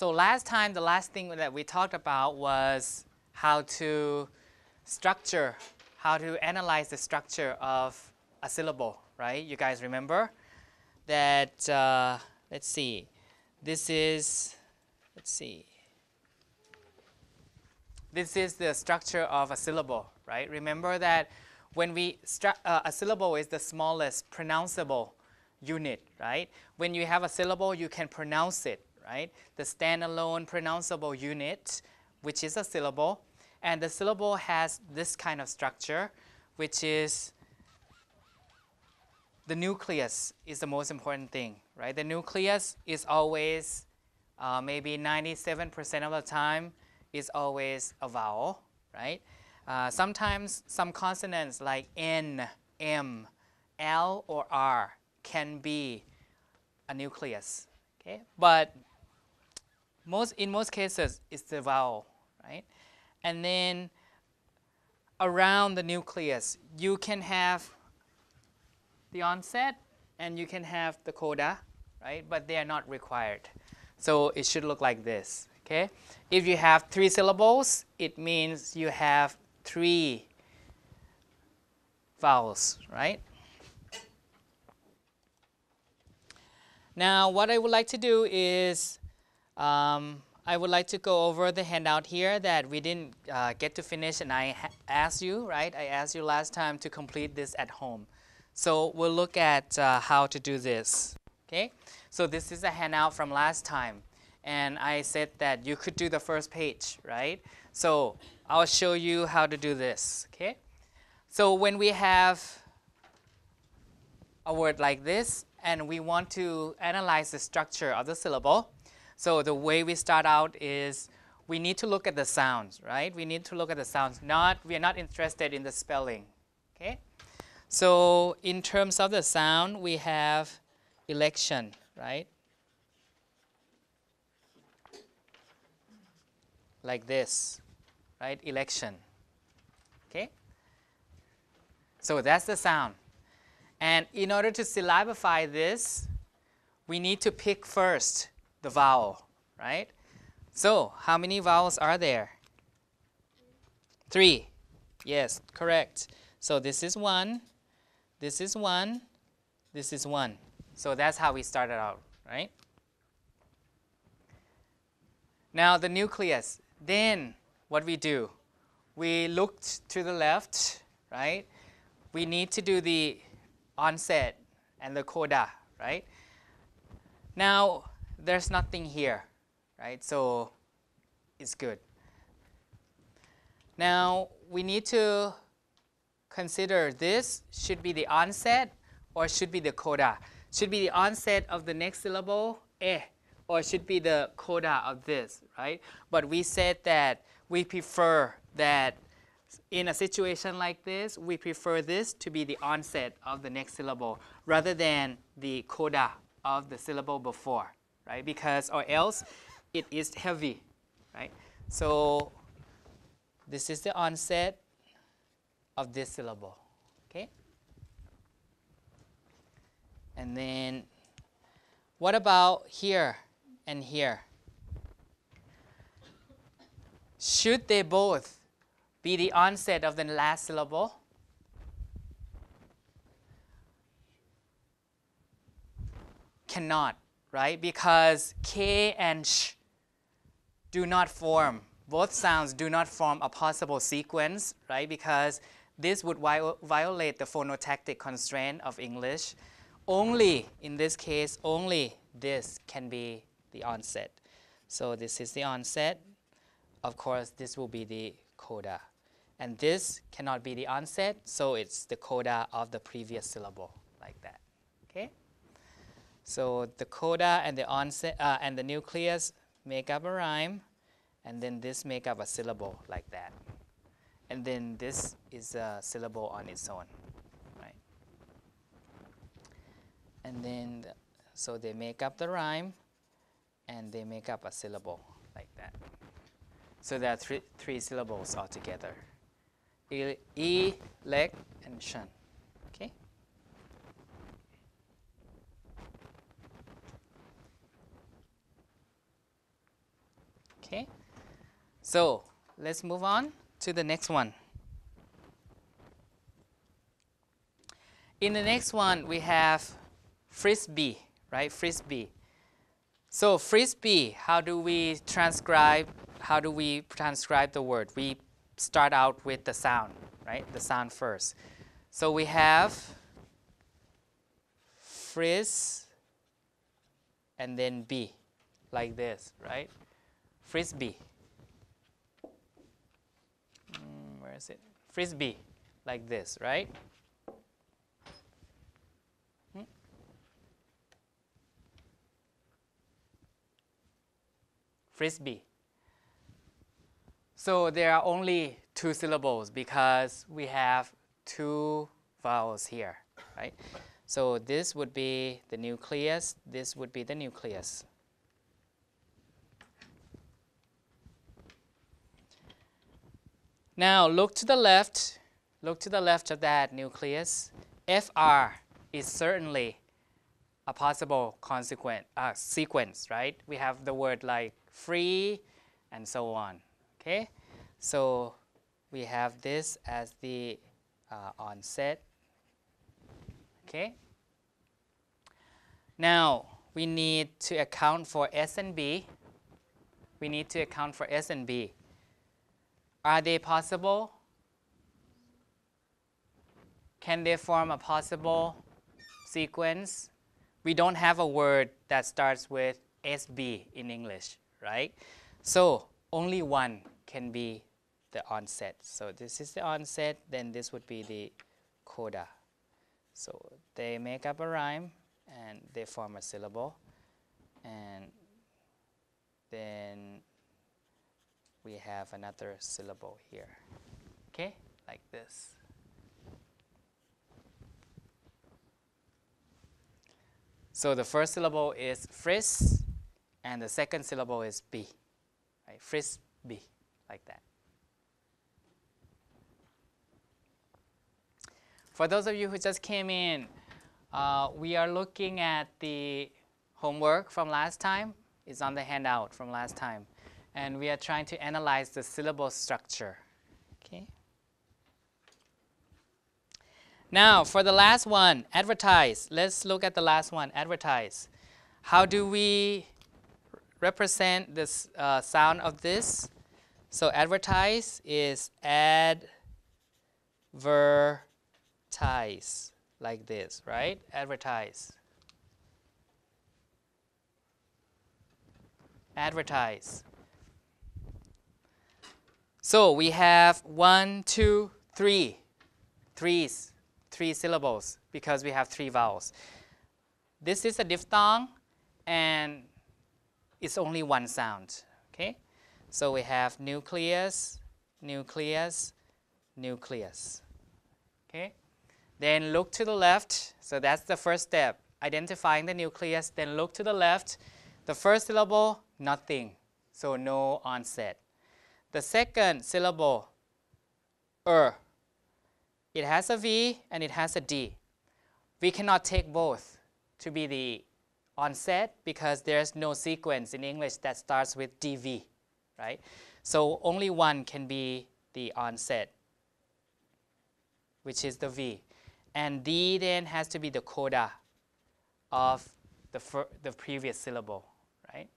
So last time, the last thing that we talked about was how to structure, how to analyze the structure of a syllable, right? You guys remember that, let's see, this is, this is the structure of a syllable, right? Remember that when a syllable is the smallest pronounceable unit, right? When you have a syllable, you can pronounce it, right? The standalone pronounceable unit, which is a syllable, and the syllable has this kind of structure, which is the nucleus is the most important thing, right? The nucleus is always, maybe 97% of the time, is always a vowel, right? Sometimes some consonants like N, M, L, or R can be a nucleus, okay? But in most cases, it's the vowel, right? And then around the nucleus, you can have the onset and you can have the coda, right? But they are not required. So it should look like this, okay? If you have 3 syllables, it means you have 3 vowels, right? Now, what I would like to do is I would like to go over the handout here that we didn't get to finish, and I asked you, right? I asked you last time to complete this at home. So we'll look at how to do this, okay? So this is a handout from last time, and I said that you could do the first page, right? So I'll show you how to do this, okay? So when we have a word like this, and we want to analyze the structure of the syllable, so the way we start out is we need to look at the sounds, right? We need to look at the sounds. We are not interested in the spelling, okay? So in terms of the sound, we have election, right? Like this, right? Election, okay? So that's the sound. And in order to syllabify this, we need to pick first the vowel, right? So how many vowels are there? 3. Yes, correct. So this is 1, this is 1, this is 1. So that's how we started out, right? Now the nucleus. Then what we do? We looked to the left, right? We need to do the onset and the coda, right? Now there's nothing here, right? So it's good. Now we need to consider this should be the onset or should be the coda. Should be the onset of the next syllable, or should be the coda of this, right? But we said that we prefer that in a situation like this, we prefer this to be the onset of the next syllable rather than the coda of the syllable before, right? Because or else it is heavy, right? So this is the onset of this syllable, okay? And then what about here and here? Should they both be the onset of the last syllable? Cannot, right? Because K and sh do not form, both sounds do not form a possible sequence, right? Because this would violate the phonotactic constraint of English. Only, in this case, only this can be the onset. So this is the onset. Of course, this will be the coda. And this cannot be the onset, so it's the coda of the previous syllable, like that, okay? So the coda and the onset and the nucleus make up a rhyme, and then this make up a syllable like that. And then this is a syllable on its own, right? And then, so they make up the rhyme, and they make up a syllable like that. So there are three syllables altogether. Elect and shun. Okay? Okay, so let's move on to the next one. In the next one, we have frisbee, right? Frisbee. So frisbee, how do we transcribe the word? We start out with the sound, right? The sound first. So we have frizz and then bee, like this, right? Frisbee. Where is it? Frisbee, like this, right? Frisbee. So there are only 2 syllables because we have 2 vowels here, right? So this would be the nucleus, this would be the nucleus. Now look to the left of that nucleus. FR is certainly a possible sequence, right? We have the word like free and so on, okay? So we have this as the onset, okay? Now we need to account for S and B. We need to account for S and B. Are they possible? Can they form a possible sequence? We don't have a word that starts with SB in English, right? So only one can be the onset. So this is the onset, then this would be the coda. So they make up a rhyme and they form a syllable. And then we have another syllable here, okay? Like this. So the first syllable is frizz, and the second syllable is bee, right? Frisbee, like that. For those of you who just came in, we are looking at the homework from last time. It's on the handout from last time. And we are trying to analyze the syllable structure, okay? Now, for the last one, advertise. Let's look at the last one, advertise. How do we represent this sound of this? So advertise is advertise, like this, right? Advertise. Advertise. So we have 1, 2, 3. Three syllables because we have 3 vowels. This is a diphthong and it's only one sound, okay? So we have nucleus, nucleus, nucleus, okay? Then look to the left. So that's the first step, identifying the nucleus. Then look to the left. The first syllable, nothing, so no onset. The second syllable, it has a V and it has a D. We cannot take both to be the onset because there's no sequence in English that starts with DV, right? So only one can be the onset, which is the V. And D then has to be the coda of the previous syllable, right?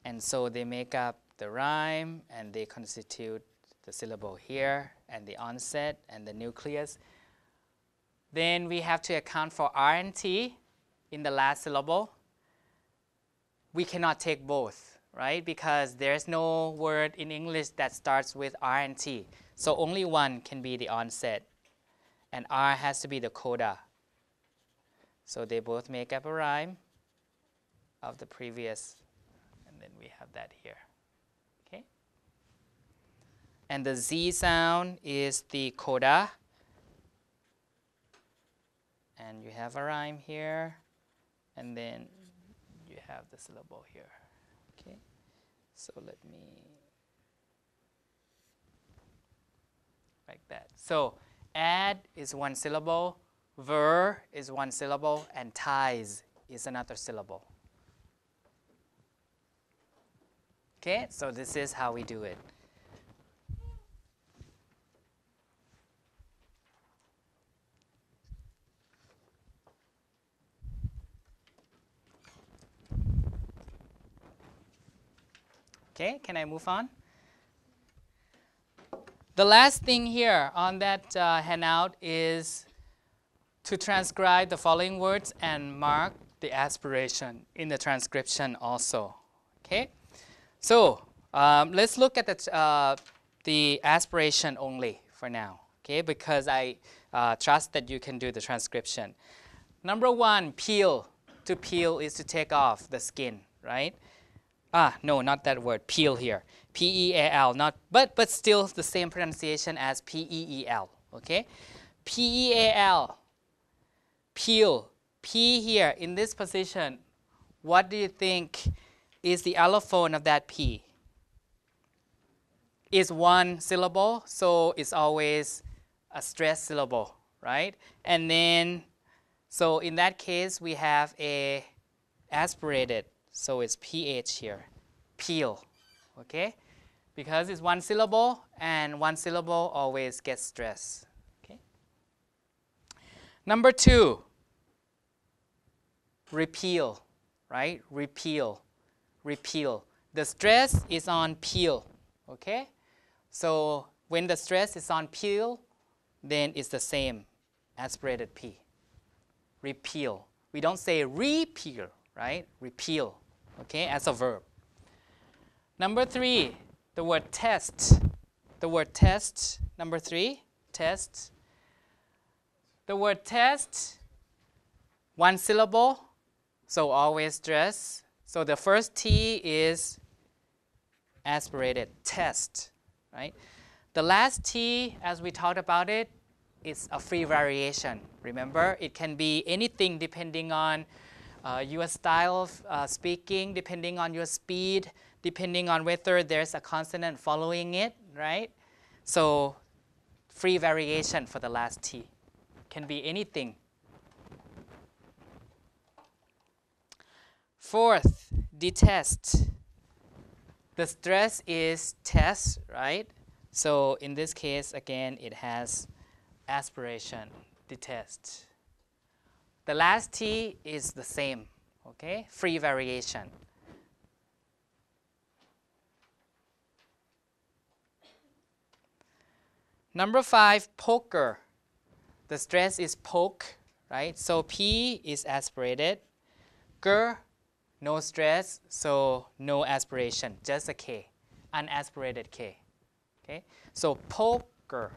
And so they make up the rhyme and they constitute the syllable here and the onset and the nucleus. Then we have to account for R and T in the last syllable. We cannot take both, right? Because there's no word in English that starts with R and T. So only one can be the onset. And R has to be the coda. So they both make up a rhyme of the previous, and then we have that here. Okay? And the Z sound is the coda. And you have a rhyme here, and then you have the syllable here. Okay? So let me, like that. So add is one syllable, ver is one syllable, and ties is another syllable. Okay, so this is how we do it. Okay, can I move on? The last thing here on that handout is to transcribe the following words and mark the aspiration in the transcription also. Okay, so let's look at the aspiration only for now. Okay, because I trust that you can do the transcription. Number one, peel. To peel is to take off the skin, right? No, not that word, peel here. P-E-A-L, but still the same pronunciation as P-E-E-L, okay? P-E-A-L, peel. P here, in this position, what do you think is the allophone of that P? Is one syllable, so it's always a stressed syllable, right? And then, so in that case, we have a aspirated. So it's PH here, peel, okay? Because it's one syllable, and one syllable always gets stress, okay? Number two, repeal, right? Repeal, repeal. The stress is on peel, okay? So when the stress is on peel, then it's the same, aspirated P, repeal. We don't say repeal, right? Repeal. Okay, as a verb. Number three, the word test. The word test, number three, test. The word test, one syllable, so always stress. So the first T is aspirated, test, right? The last T, as we talked about it, is a free variation. Remember, it can be anything depending on your style of speaking, depending on your speed, depending on whether there's a consonant following it, right? So free variation for the last T. Can be anything. Fourth, detest. The stress is test, right? So in this case, again, it has aspiration, detest. The last T is the same, okay? Free variation. Number five, poker. The stress is poke, right? So P is aspirated. Ger, no stress, so no aspiration, just a K, unaspirated K, okay? So poker,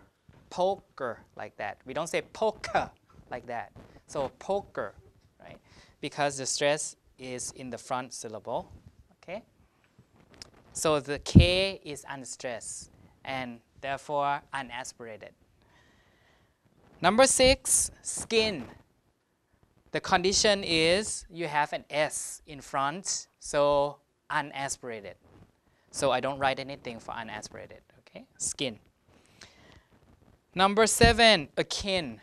poker, like that. We don't say poker like that. So poker, right? Because the stress is in the front syllable, okay? So the K is unstressed and therefore unaspirated. Number six, skin. The condition is you have an S in front, so unaspirated. So I don't write anything for unaspirated, okay? Skin. Number seven, akin.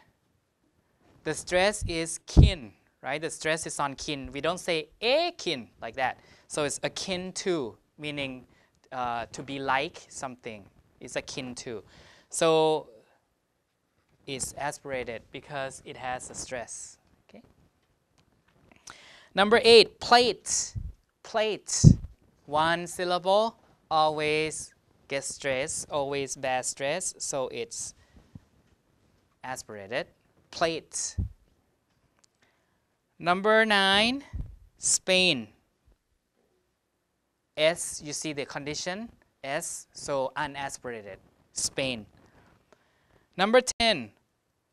The stress is kin, right? The stress is on kin. We don't say akin like that. So it's akin to, meaning to be like something. It's akin to. So it's aspirated because it has a stress. Okay. Number eight, plate. Plate. One syllable, always gets stress, always bad stress. So it's aspirated. Plate. Number nine, Spain. S, you see the condition, S, so unaspirated, Spain. Number 10,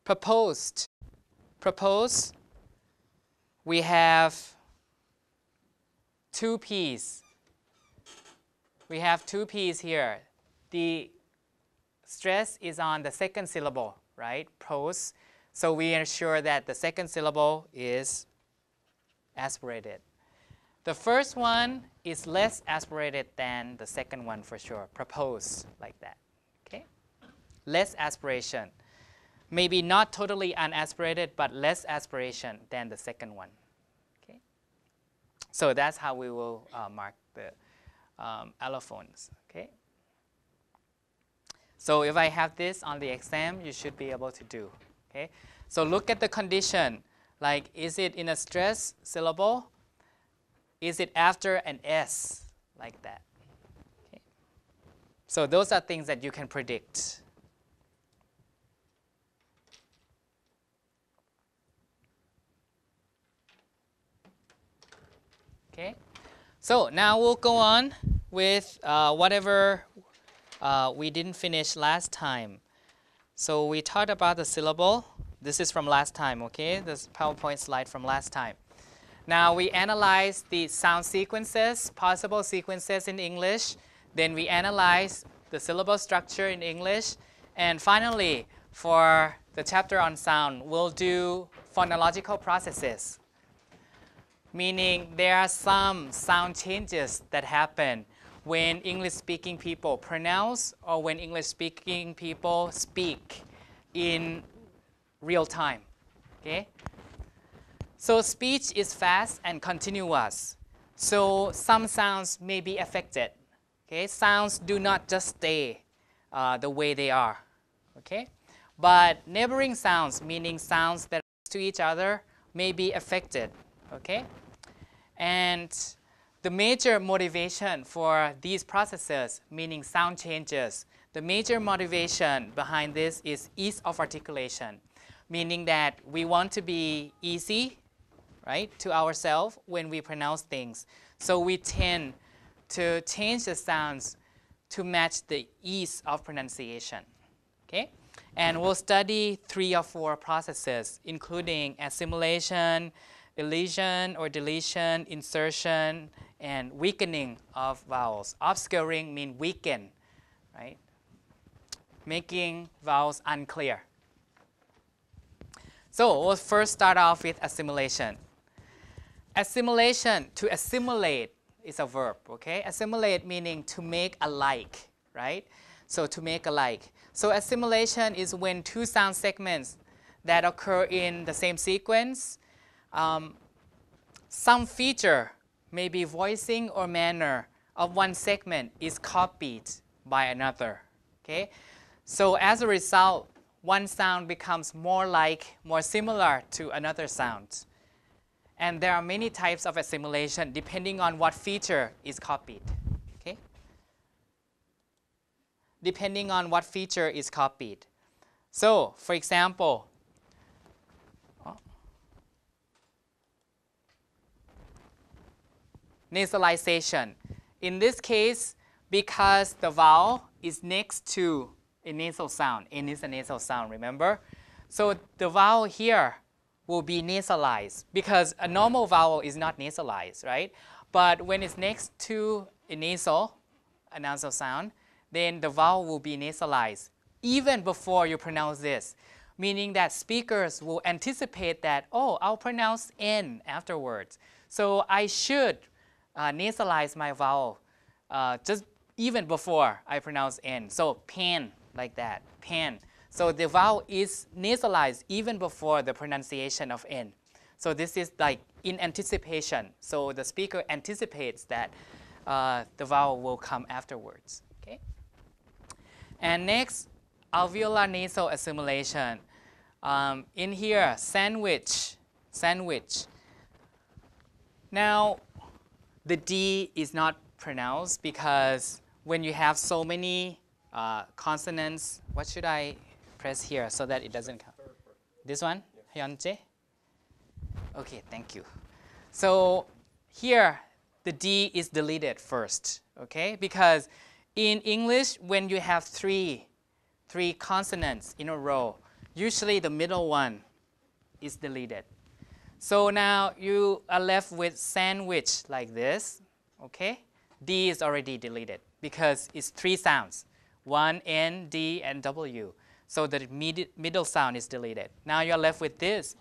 proposed. Propose, we have two P's. We have two P's here. The stress is on the second syllable, right? Pose. So we ensure that the second syllable is aspirated. The first one is less aspirated than the second one for sure. Propose, like that. Okay? Less aspiration. Maybe not totally unaspirated, but less aspiration than the second one. Okay? So that's how we will mark the allophones. Okay. So if I have this on the exam, you should be able to do. Okay. So look at the condition. Like, is it in a stressed syllable? Is it after an S? Like that. Okay. So those are things that you can predict. Okay. So now we'll go on with whatever we didn't finish last time. So we talked about the syllable. This is from last time, okay? This PowerPoint slide from last time. Now we analyze the sound sequences, possible sequences in English. Then we analyze the syllable structure in English. And finally, for the chapter on sound, we'll do phonological processes. Meaning there are some sound changes that happen when English-speaking people pronounce or when English-speaking people speak in real time. Okay? So speech is fast and continuous. So some sounds may be affected. Okay? Sounds do not just stay the way they are. Okay? But neighboring sounds, meaning sounds that are next to each other, may be affected. Okay? And the major motivation for these processes, meaning sound changes, the major motivation behind this is ease of articulation, meaning that we want to be easy, right, to ourselves when we pronounce things. So we tend to change the sounds to match the ease of pronunciation. Okay? And we'll study 3 or 4 processes, including assimilation, elision or deletion, insertion, and weakening of vowels. Obscuring means weaken, right? Making vowels unclear. So we'll first start off with assimilation. Assimilation, to assimilate is a verb, okay? Assimilate meaning to make alike, right? So to make alike. So assimilation is when 2 sound segments that occur in the same sequence, some feature, maybe voicing or manner of one segment is copied by another. Okay? So as a result, one sound becomes more similar to another sound. And there are many types of assimilation depending on what feature is copied. Okay? Depending on what feature is copied. So, for example, nasalization. In this case, because the vowel is next to a nasal sound. N is a nasal sound, remember? So the vowel here will be nasalized because a normal vowel is not nasalized, right? But when it's next to a nasal sound, then the vowel will be nasalized even before you pronounce this, meaning that speakers will anticipate that, oh, I'll pronounce N afterwards. So I should nasalize my vowel just even before I pronounce N. So pen, like that, pen. So the vowel is nasalized even before the pronunciation of N. So this is like in anticipation. So the speaker anticipates that the vowel will come afterwards. Okay? And next, alveolar nasal assimilation. In here, sandwich. Now, the D is not pronounced because when you have so many consonants, what should I press here so that it doesn't come? This one? Hyunjae? Okay, thank you. So here, the D is deleted first, okay? Because in English, when you have three consonants in a row, usually the middle one is deleted. So now you are left with sandwich like this, okay? D is already deleted because it's 3 sounds, 1, N, D, and W. So the middle sound is deleted. Now you're left with this.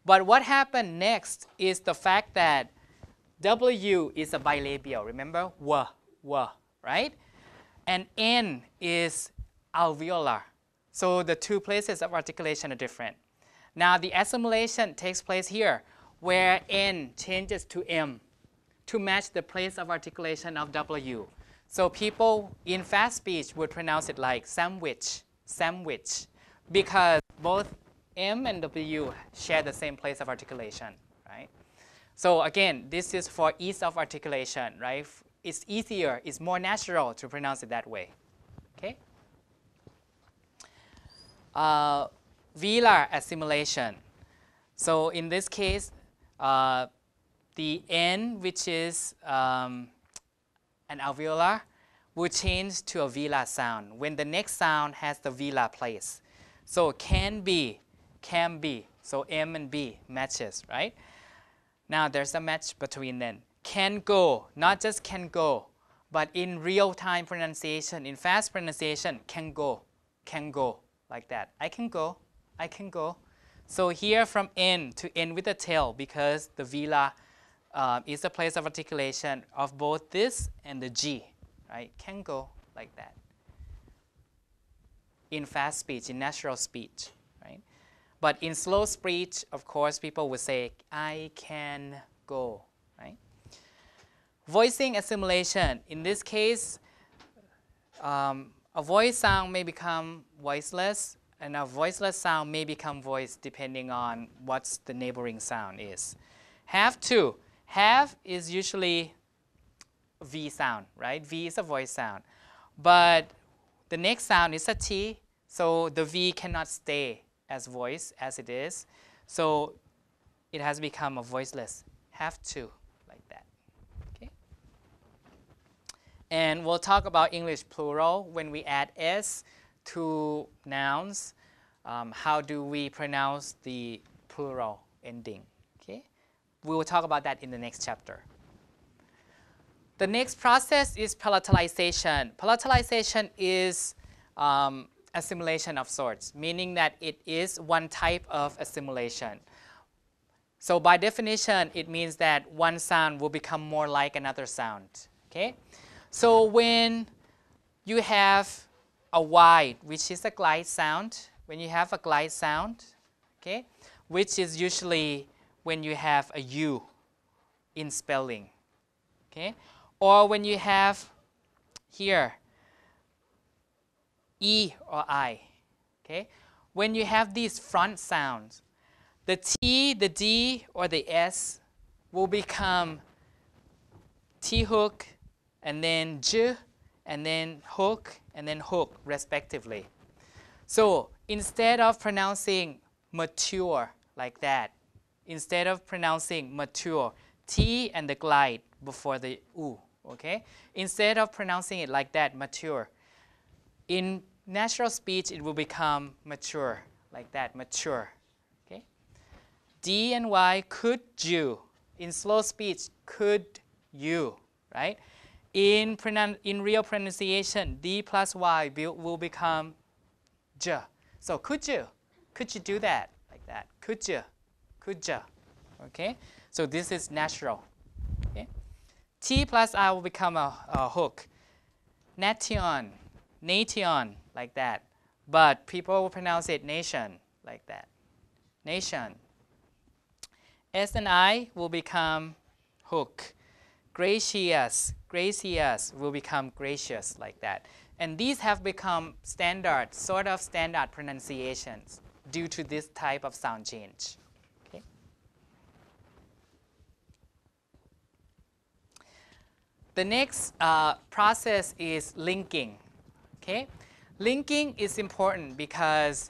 But what happened next is the fact that W is a bilabial, remember? W, right? And N is alveolar. So the 2 places of articulation are different. Now the assimilation takes place here where N changes to M. to match the place of articulation of W. So people in fast speech would pronounce it like sandwich, sandwich, because both M and W share the same place of articulation, right? So again, this is for ease of articulation, right? It's easier, it's more natural to pronounce it that way, okay? Velar assimilation. So in this case, the N, which is an alveolar, will change to a velar sound when the next sound has the velar place. So can be. So M and B matches, right? Now there's a match between them. Can go, not just can go, but in real-time pronunciation, in fast pronunciation, can go, like that. I can go, I can go. So here from N to N with a tail, because the velar is the place of articulation of both this and the G, right? Can go, like that. In fast speech, in natural speech, right? But in slow speech, of course, people would say, I can go, right? Voicing assimilation. In this case, a voice sound may become voiceless, and a voiceless sound may become voice depending on what the neighboring sound is. Have to. Have is usually V sound, right? V is a voice sound. But the next sound is a T, so the V cannot stay as voice as it is. So it has become a voiceless. Have to, like that. Okay? And we'll talk about English plural when we add S to nouns. How do we pronounce the plural ending? Okay? We will talk about that in the next chapter. The next process is palatalization. Palatalization is assimilation of sorts, meaning that it is one type of assimilation. So by definition, it means that one sound will become more like another sound. Okay? So when you have a Y, which is a glide sound, when you have a glide sound, okay, which is usually when you have a U in spelling, okay, or when you have here E or I, okay, when you have these front sounds, the T, the D, or the S will become T hook, and then J, and then hook, and then hook, respectively. So instead of pronouncing mature like that, instead of pronouncing mature, T and the glide before the U, okay? Instead of pronouncing it like that, mature, in natural speech it will become mature, like that, mature, okay? D and Y, could you? In slow speech, could you, right? In real pronunciation, D plus Y will become J. So could you do that, like that? Could you, okay? So this is natural, okay? T plus I will become a hook. Nation, like that. But people will pronounce it nation, like that. Nation. S and I will become hook. Gracious will become gracious, like that. And these have become standard, sort of standard pronunciations due to this type of sound change. Okay? The next process is linking. Okay? Linking is important because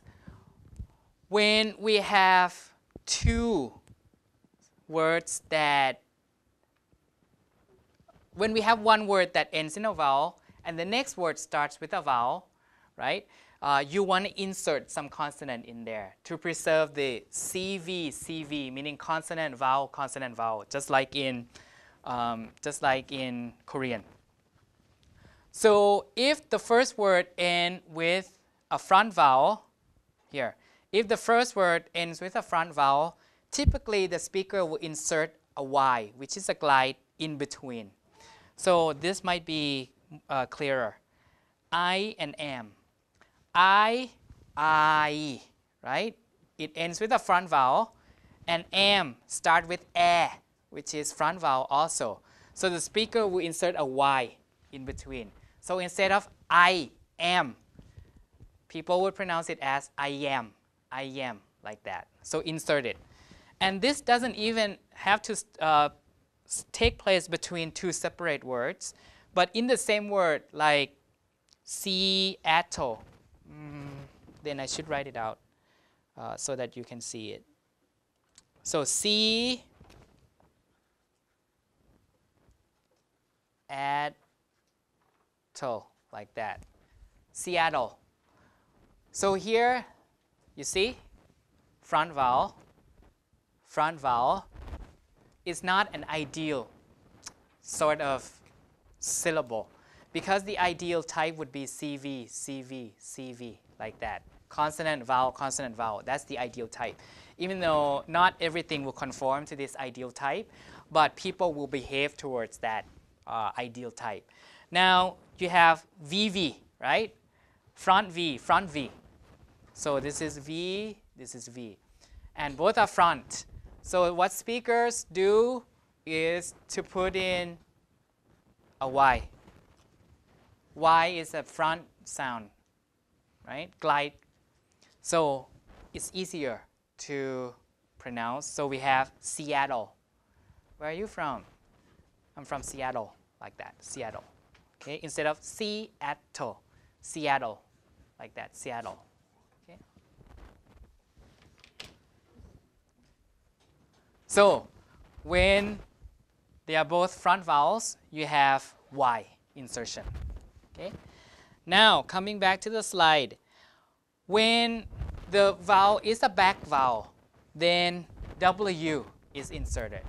when we have two words that, when we have one word that ends in a vowel and the next word starts with a vowel, right? You want to insert some consonant in there to preserve the CV, meaning consonant, vowel, just like in Korean. So if the first word ends with a front vowel, here, if the first word ends with a front vowel, typically the speaker will insert a Y, which is a glide in between. So this might be clearer. I and am. I, right? It ends with a front vowel, and am start with which is front vowel also. So the speaker will insert a Y in between. So instead of I am, people would pronounce it as I am, like that. So insert it. And this doesn't even have to take place between two separate words, but in the same word, like Seattle, then I should write it out so that you can see it. So Seattle, like that. Seattle. So here, you see, front vowel is not an ideal sort of syllable, because the ideal type would be CV, CV, CV, like that. Consonant, vowel, that's the ideal type. Even though not everything will conform to this ideal type, but people will behave towards that ideal type. Now, you have VV, right? Front V. So this is V, this is V. And both are front. So what speakers do is to put in a Y. Y is a front sound, right? Glide. So it's easier to pronounce. So we have Seattle. Where are you from? I'm from Seattle, like that, Seattle. Okay, instead of Seattle, Seattle, like that, Seattle. Okay. So when they are both front vowels, you have Y insertion. Okay. Now coming back to the slide, when the vowel is a back vowel, then W is inserted.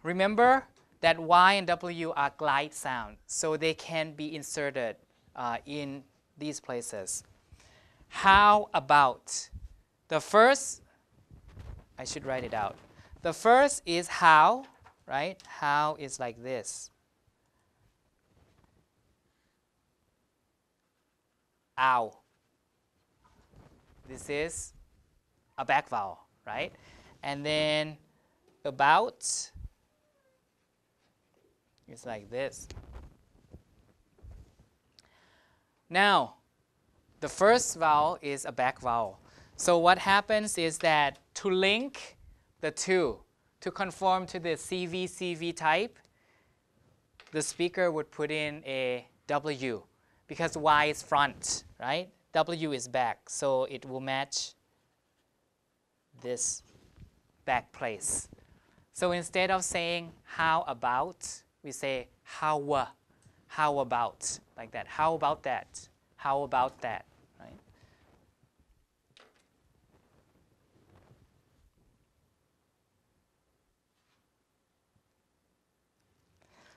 Remember that Y and W are glide sound, so they can be inserted in these places. How about the first? I should write it out. The first is how, right? How is like this. Ow. This is a back vowel, right? And then about is like this. Now, the first vowel is a back vowel. So what happens is that to link the two, to conform to the CV type, the speaker would put in a W, because Y is front, right? W is back, so it will match this back place. So instead of saying how about, we say how about, like that. How about that? How about that, right?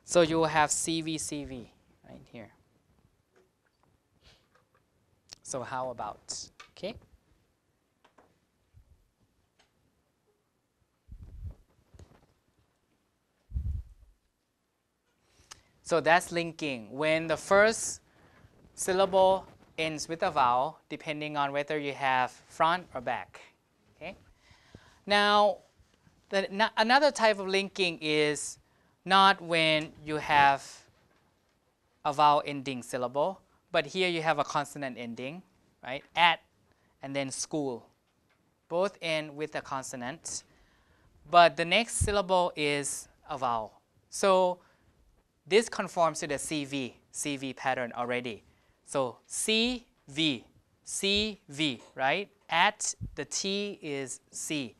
So you will have CV right here. So how about, okay? So that's linking. When the first syllable ends with a vowel, depending on whether you have front or back. Okay? Now, another type of linking is not when you have a vowel ending syllable, but here you have a consonant ending, right? At and then school. Both end with a consonant, but the next syllable is a vowel. So this conforms to the CV pattern already. So CV, right? At, the T is C,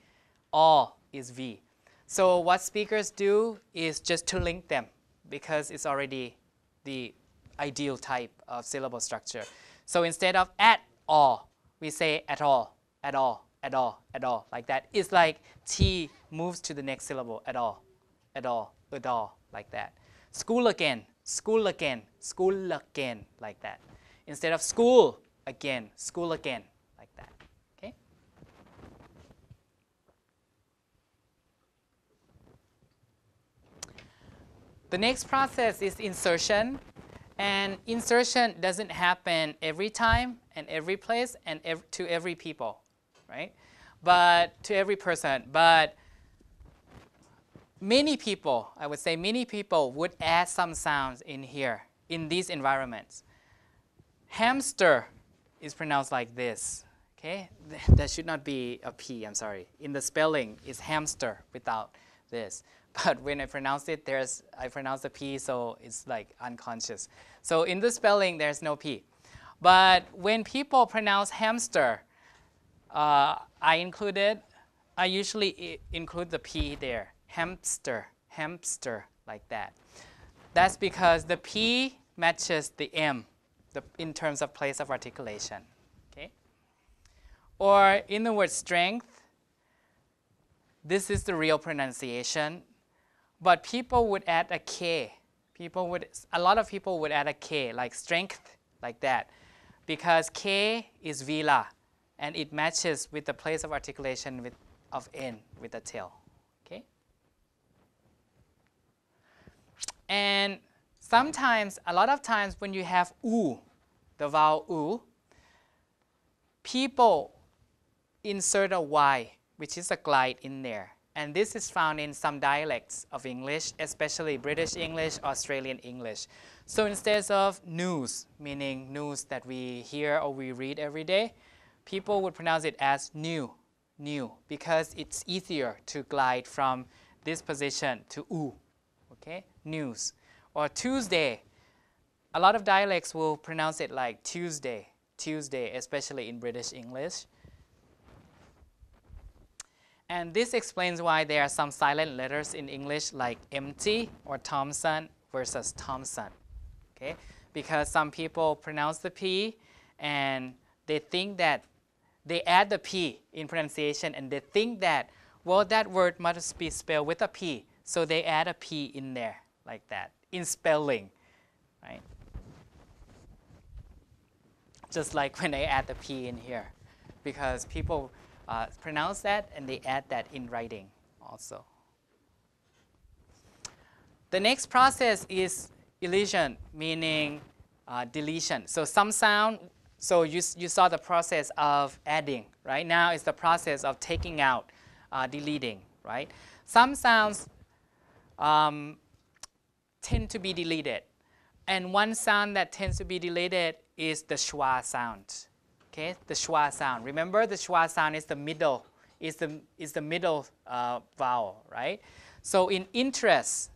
all is V. So what speakers do is just to link them, because it's already the ideal type of syllable structure. So instead of at all, we say at all, like that. It's like T moves to the next syllable, at all, like that. School again, like that. Instead of school again, like that. Okay? The next process is insertion. And insertion doesn't happen every time and every place and to every people, right? But to every person. But many people, I would say many people would add some sounds in here, in these environments. Hamster is pronounced like this, okay? There should not be a P, I'm sorry. In the spelling, it's hamster without this. But when I pronounce it, I pronounce the P, so it's like unconscious. So in the spelling, there's no P. But when people pronounce hamster, I usually include the P there. Hamster, hamster, like that. That's because the P matches the M in terms of place of articulation. Okay? Or in the word strength, this is the real pronunciation, but people would add a K. A lot of people would add a K, like strength, like that, because K is vila, and it matches with the place of articulation of N with the tail. Okay? And sometimes, a lot of times when you have U, the vowel U, people insert a Y, which is a glide in there. And this is found in some dialects of English, especially British English, Australian English. So instead of news, meaning news that we hear or we read every day, people would pronounce it as new, because it's easier to glide from this position to U, okay? News. Or Tuesday, a lot of dialects will pronounce it like Tuesday, especially in British English. And this explains why there are some silent letters in English like empty or Thompson versus Thompson, okay? Because some people pronounce the P and they think that they add the P in pronunciation and they think that, well, that word must be spelled with a P, so they add a P in there like that, in spelling, right? Just like when I add the P in here, because people pronounce that and they add that in writing also. The next process is elision, meaning deletion. So some sound, so you saw the process of adding, right? Now it's the process of taking out, deleting, right? Some sounds tend to be deleted. And one sound that tends to be deleted is the schwa sound. Okay, the schwa sound. Remember, the schwa sound is the middle, vowel, right? So in interest,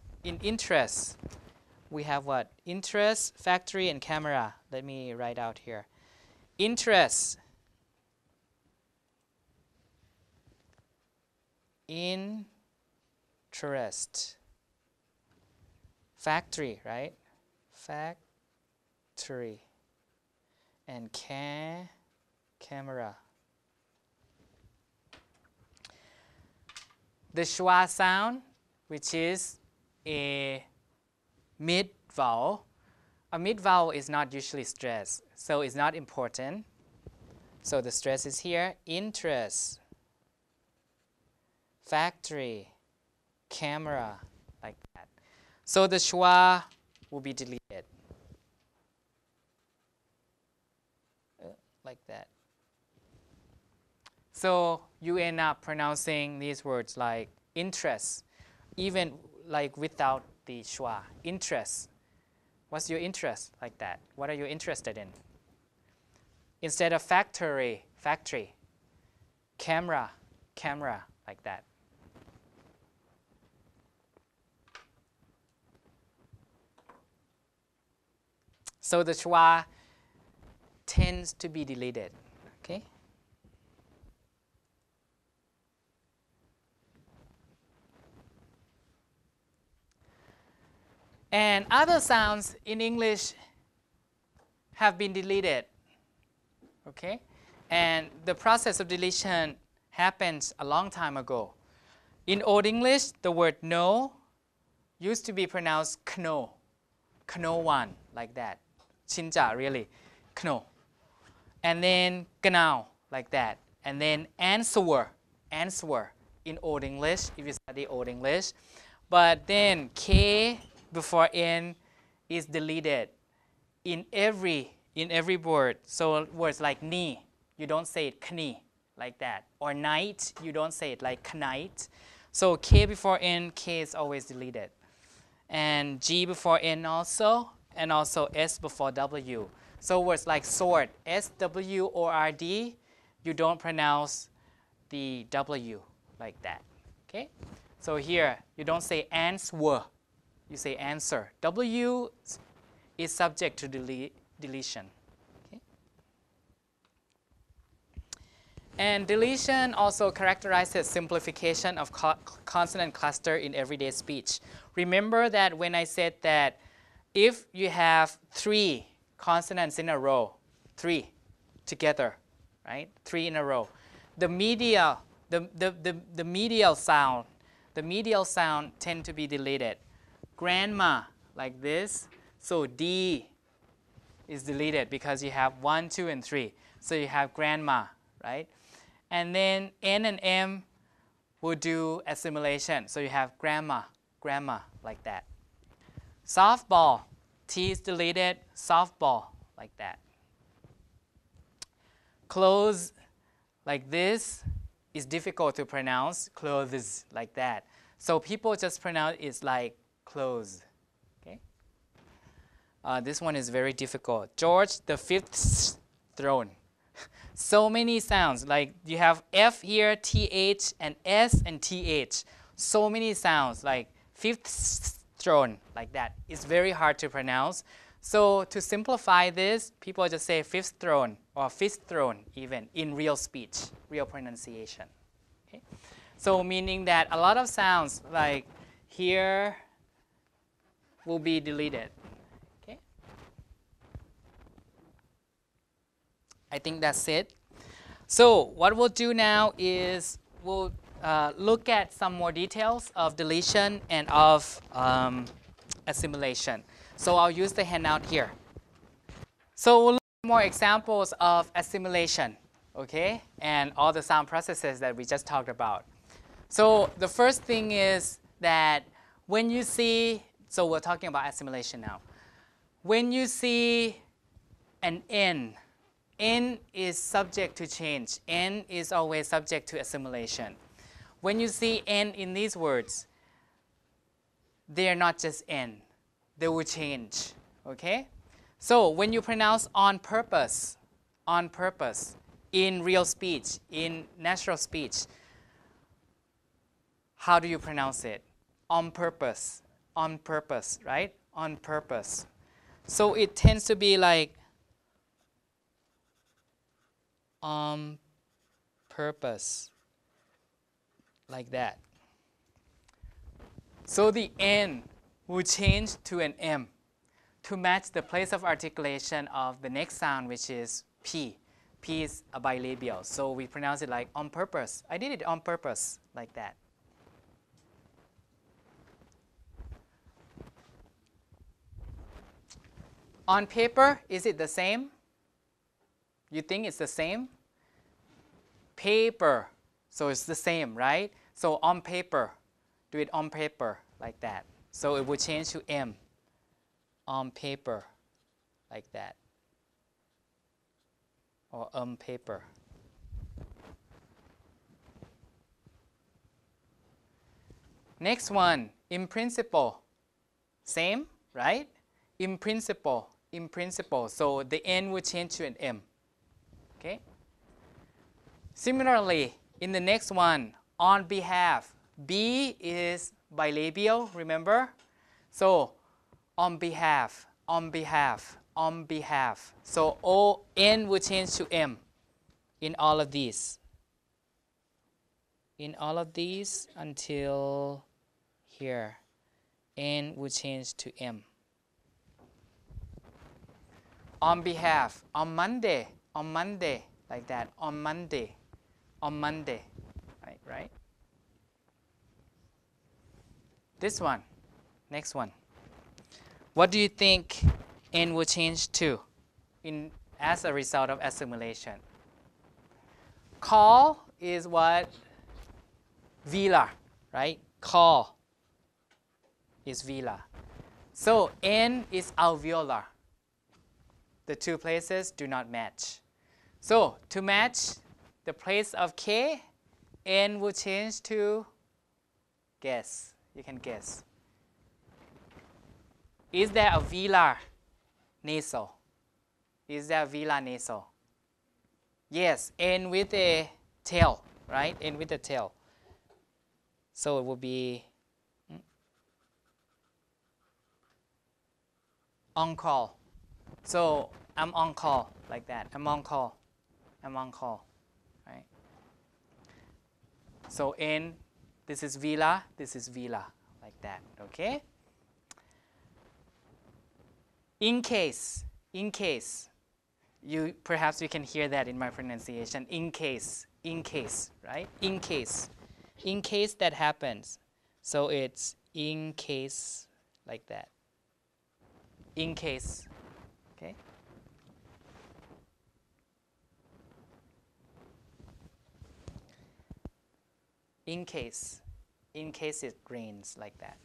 we have what? Interest, factory, and camera. Let me write out here. Interest. Interest. Factory, right? Factory. And camera. The schwa sound, which is a mid vowel. A mid vowel is not usually stressed, so it's not important. So the stress is here. Interest, factory, camera, like that. So the schwa will be deleted. Like that. So you end up pronouncing these words like interest, even like without the schwa. Interest. What's your interest? Like that. What are you interested in? Instead of factory, factory. Camera, camera, like that. So the schwa tends to be deleted, okay? And other sounds in English have been deleted, okay? And the process of deletion happens a long time ago. In Old English, the word no used to be pronounced kno, one, like that. Chinja, really, kno. And then genau, like that. And then answer in Old English, if you study Old English. But then K before N is deleted in every word. So words like knee, you don't say it kni, like that. Or night, you don't say it like knight. So K before N, K is always deleted. And G before N also, and also S before W. So words like sword, S-W-O-R-D, you don't pronounce the W like that, okay? So here, you don't say answer, you say answer. W is subject to deletion. Okay? And deletion also characterizes simplification of consonant cluster in everyday speech. Remember that when I said that if you have 3 consonants in a row, 3 together, right? 3 in a row, the medial sound tend to be deleted. Grandma, like this, so D is deleted because you have 1, 2, and 3. So you have grandma, right? And then N and M will do assimilation. So you have grandma, grandma, like that. Softball, T is deleted, softball, like that. Clothes, like this, is difficult to pronounce, clothes, like that. So people just pronounce it like clothes. Okay? This one is very difficult. George the Fifth's throne. So many sounds, like you have F here, TH, and S and TH. So many sounds, like fifth throne, like that. It's very hard to pronounce. So to simplify this, people just say fifth throne or fifth throne even in real speech, real pronunciation. Okay? So meaning that a lot of sounds like here will be deleted. Okay? I think that's it. So what we'll do now is we'll look at some more details of deletion and of assimilation. So I'll use the handout here. So we'll look at more examples of assimilation, okay, and all the sound processes that we just talked about. So the first thing is that when you see, so we're talking about assimilation now. When you see an N, N is subject to change. N is always subject to assimilation. When you see N in these words, they are not just N. They will change, okay? So when you pronounce on purpose, in real speech, in natural speech, how do you pronounce it? On purpose, right? On purpose. So it tends to be like on purpose, like that. So the N will change to an M to match the place of articulation of the next sound, which is P. P is a bilabial, so we pronounce it like on purpose. I did it on purpose, like that. On paper, is it the same? You think it's the same? Paper, so it's the same, right? So on paper, do it on paper, like that. So it will change to M, on paper, like that. Or paper. Next one, in principle. Same, right? In principle. So the N will change to an M. Okay? Similarly, in the next one, on behalf. B is bilabial, remember? So on behalf. So O, N will change to M in all of these. In all of these until here, N will change to M. On behalf, on Monday, like that, on Monday, right? This one, next one. What do you think N will change to as a result of assimilation? Call is what? Velar, right? Call is velar. So N is alveolar. The two places do not match. So to match the place of K, N will change to Guess. You can guess. Is there a velar nasal? Is there a velar nasal? Yes, end with a tail, right? End with a tail. So it will be on call. So I'm on call, like that. I'm on call. I'm on call, right? So N, this is vila, this is vila, like that, okay? In case, perhaps you can hear that in my pronunciation. In case, right? In case that happens. So it's in case, like that. In case, okay? In case it rains, like that.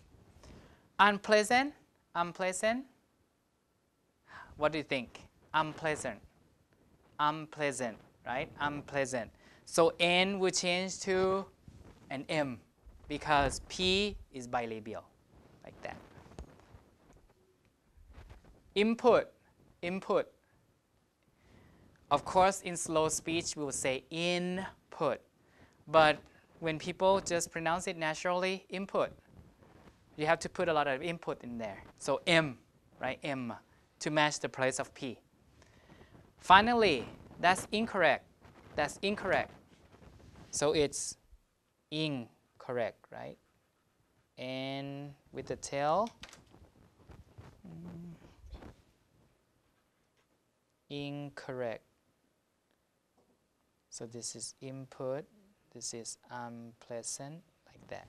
Unpleasant. What do you think? Unpleasant, right? Unpleasant. So N will change to an M because P is bilabial, like that. Input. Of course, in slow speech, we will say input. But when people just pronounce it naturally, input, you have to put a lot of input in there. So M, right? M, to match the place of P. Finally, that's incorrect. So it's incorrect, right? And with the tail, incorrect. So this is input, this is unpleasant, like that.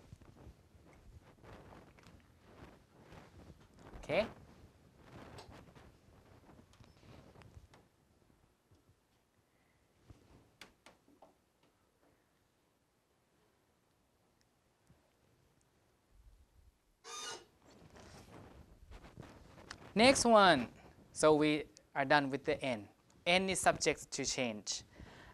Okay? Next one. So we are done with the N. N is subject to change.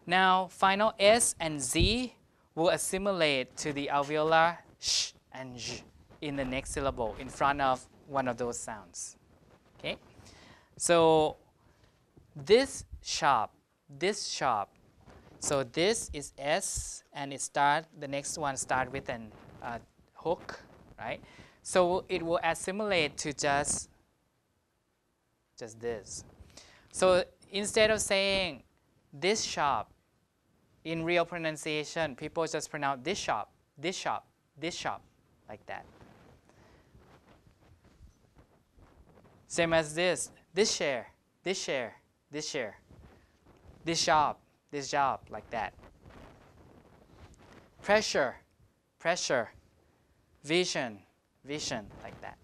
Now, final S and Z will assimilate to the alveolar sh and j in the next syllable in front of one of those sounds. Okay? So this shop. So this is S and the next one start with an hook, right? So it will assimilate to just this. So instead of saying this shop, in real pronunciation, people just pronounce this shop, like that. Same as this chair, this job, like that. Pressure, vision, like that.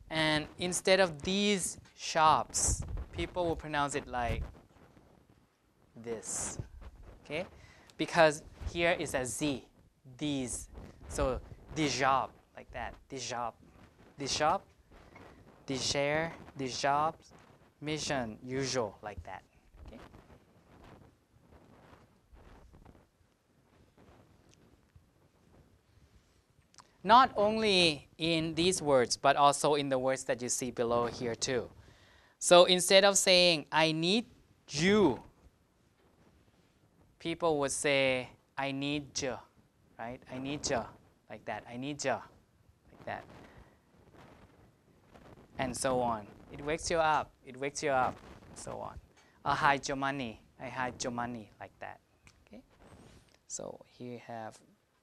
And instead of these shops, people will pronounce it like this, okay? Because here is a Z, these. So this job, like that. This shop, this chair, this job, mission, usual, like that. Okay? Not only in these words, but also in the words that you see below here too. So instead of saying, I need you, people would say, I need you, right? I need you, like that. I need you, like that. And so on. It wakes you up, so on. I hide your money, like that. Okay? So here you have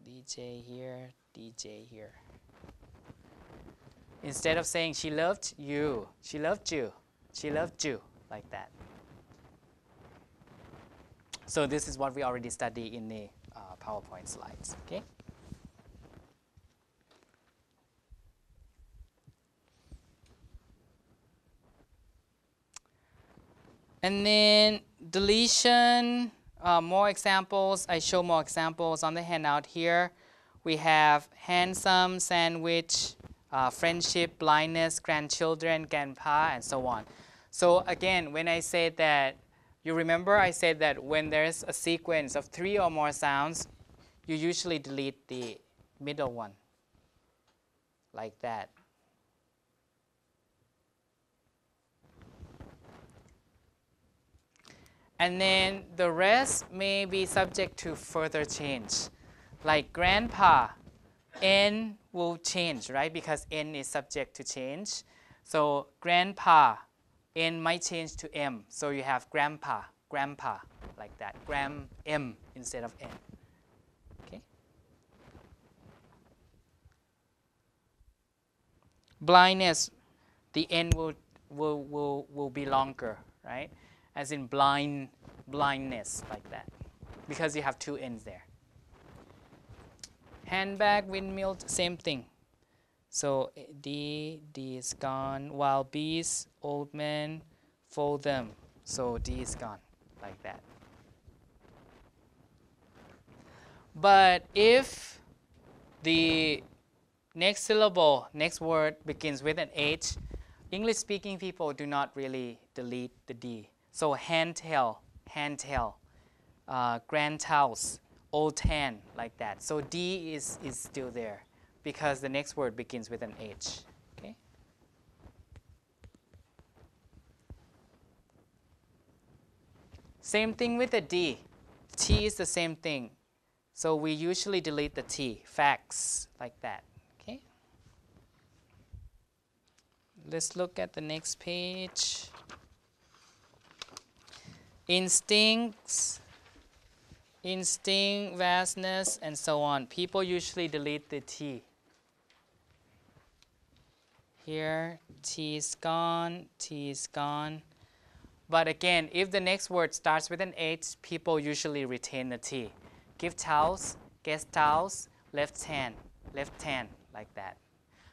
DJ here, DJ here. Instead of saying she loved you, like that. So this is what we already studied in the PowerPoint slides, okay? And then deletion, more examples. I show more examples on the handout here. We have handsome, sandwich, friendship, blindness, grandchildren, grandpa, and so on. So again, when I say that, you remember I said that when there's a sequence of 3 or more sounds, you usually delete the middle one, like that. And then the rest may be subject to further change. Like grandpa, N will change, right? Because N is subject to change. So grandpa, N might change to M. So you have grandpa, grandpa, like that. Gram, M instead of N. Okay. Blindness, the N will be longer, right? As in blindness, like that. Because you have two N's there. Handbag, windmill, same thing. So D is gone. Wild bees, old men, fold them. So D is gone, like that. But if the next syllable, next word begins with an H, English-speaking people do not really delete the D. So handtail, grand house, old tan, like that. So D is still there because the next word begins with an H. Okay? Same thing with the D. T is the same thing. So we usually delete the T, facts, like that. Okay? Let's look at the next page. Instincts, instinct, vastness, and so on. People usually delete the T. Here, T is gone, T is gone. But again, if the next word starts with an H, people usually retain the T. Give towels, guest towels, left hand, like that.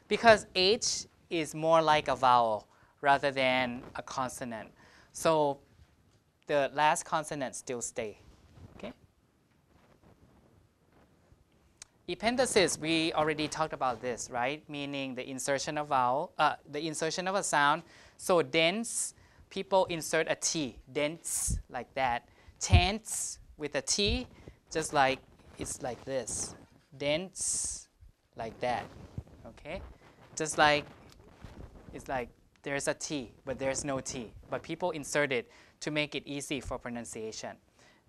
Because H is more like a vowel rather than a consonant. So the last consonant still stay. Okay? Epenthesis, we already talked about this, right? Meaning the insertion of the insertion of a sound. So dense, people insert a T, dense, like that. Tense with a T, just like it's like this. Dense, like that. Okay? Just like it's like there's a T, but there's no T. But people insert it to make it easy for pronunciation.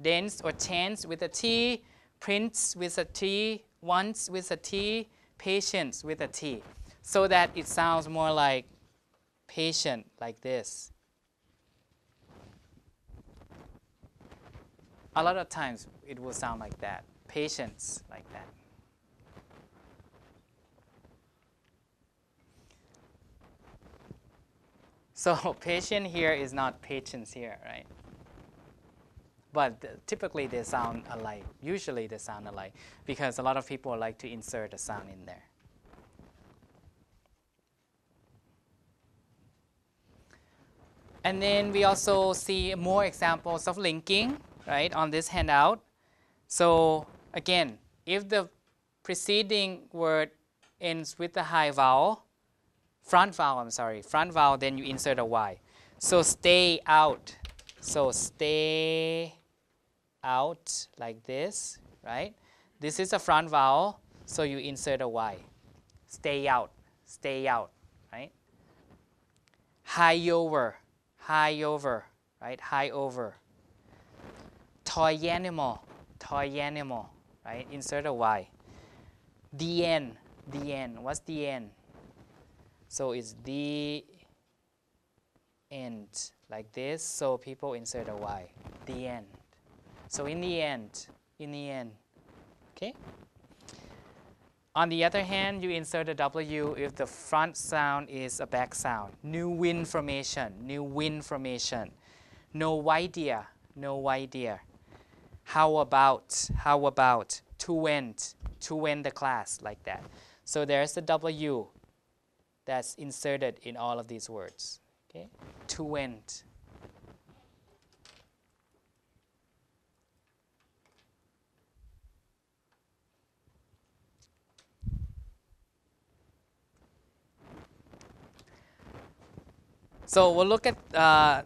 Dense or tense with a T, prince with a T, once with a T, patience with a T. So that it sounds more like patient, like this. A lot of times it will sound like that. Patience, like that. So patient here is not patience here, right? But typically they sound alike. Usually they sound alike because a lot of people like to insert a sound in there. And then we also see more examples of linking, right, on this handout. So again, if the preceding word ends with a high vowel, front vowel, then you insert a Y. So stay out. So stay out, like this, right? This is a front vowel, so you insert a Y. Stay out, right? High over, right? High over. Toy animal, right? Insert a Y. The end, what's the end? So it's the end, like this, so people insert a Y. The end. So in the end, okay? On the other hand, you insert a W if the front sound is a back sound. New wind formation. No idea. How about, to went the class, like that. So there's the W that's inserted in all of these words, okay? To went. So we'll look at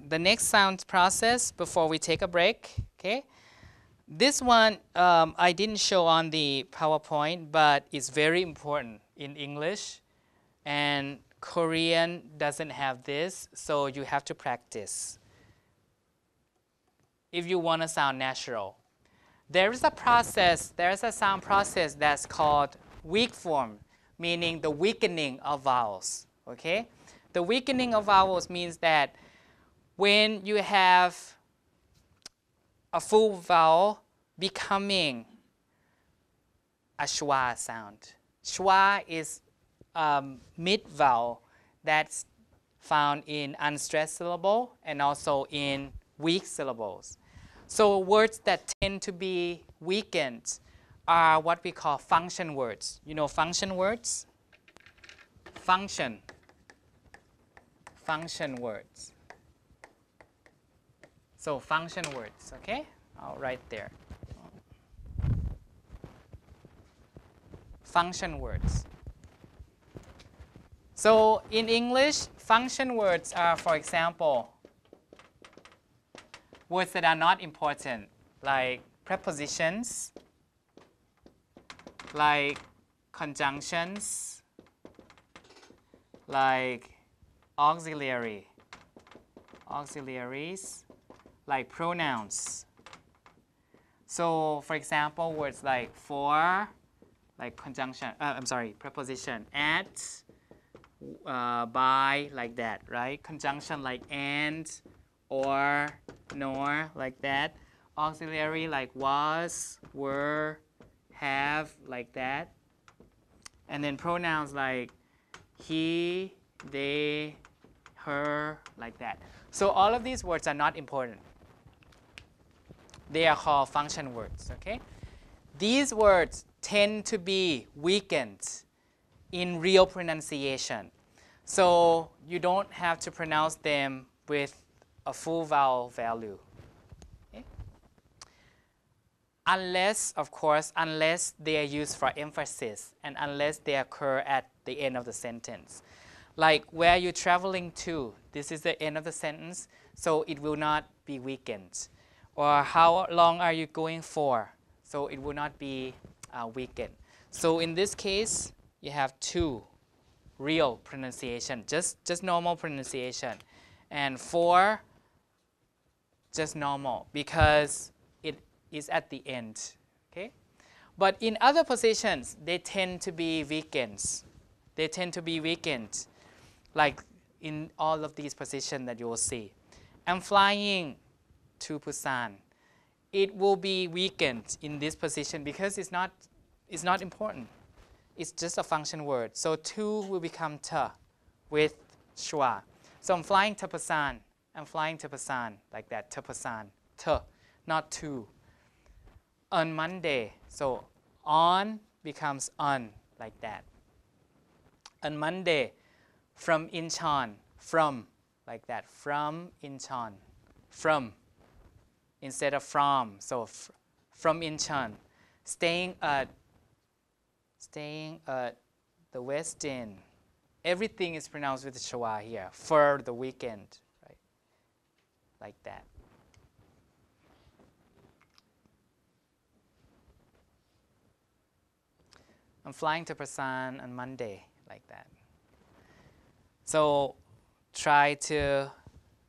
the next sound process before we take a break. Okay, This one I didn't show on the PowerPoint, but it's very important in English, and Korean doesn't have this, so you have to practice if you want to sound natural. There is a sound process that's called weak form, meaning the weakening of vowels, okay? The weakening of vowels means that when you have a full vowel becoming a schwa sound. Schwa is mid vowel that's found in unstressed syllable and also in weak syllables. So words that tend to be weakened are what we call function words. You know function words? Function words. So function words, okay? I'll write there. Function words. So in English, function words are, for example, words that are not important, like prepositions, like conjunctions, like auxiliaries, like pronouns. So for example, words like for, like preposition, at, by, like that, right? Conjunction like and, or, nor, like that. Auxiliary like was, were, have, like that. And then pronouns like he, they, her, like that. So all of these words are not important. They are called function words, okay? These words tend to be weakened in real pronunciation. So you don't have to pronounce them with a full vowel value. Okay? Unless, of course, unless they are used for emphasis and unless they occur at the end of the sentence. Like where you're traveling to, this is the end of the sentence, so it will not be weakened. Or how long are you going for? So it will not be weakened. So in this case, you have two real pronunciation, just normal pronunciation. And for, just normal, because it is at the end, okay? But in other positions, they tend to be weakened. They tend to be weakened, like in all of these positions that you will see. I'm flying to Busan. It will be weakened in this position because it's not important. It's just a function word. So to will become ta with schwa. So I'm flying to Busan. I'm flying to Busan, like that, to Busan. To, not to. On Monday, so on becomes on, like that. On Monday, from Incheon, from, like that. From Incheon, from, instead of from. So from Incheon. Staying at the West End. Everything is pronounced with the schwa here for the weekend, right? Like that. I'm flying to Busan on Monday, like that. So try to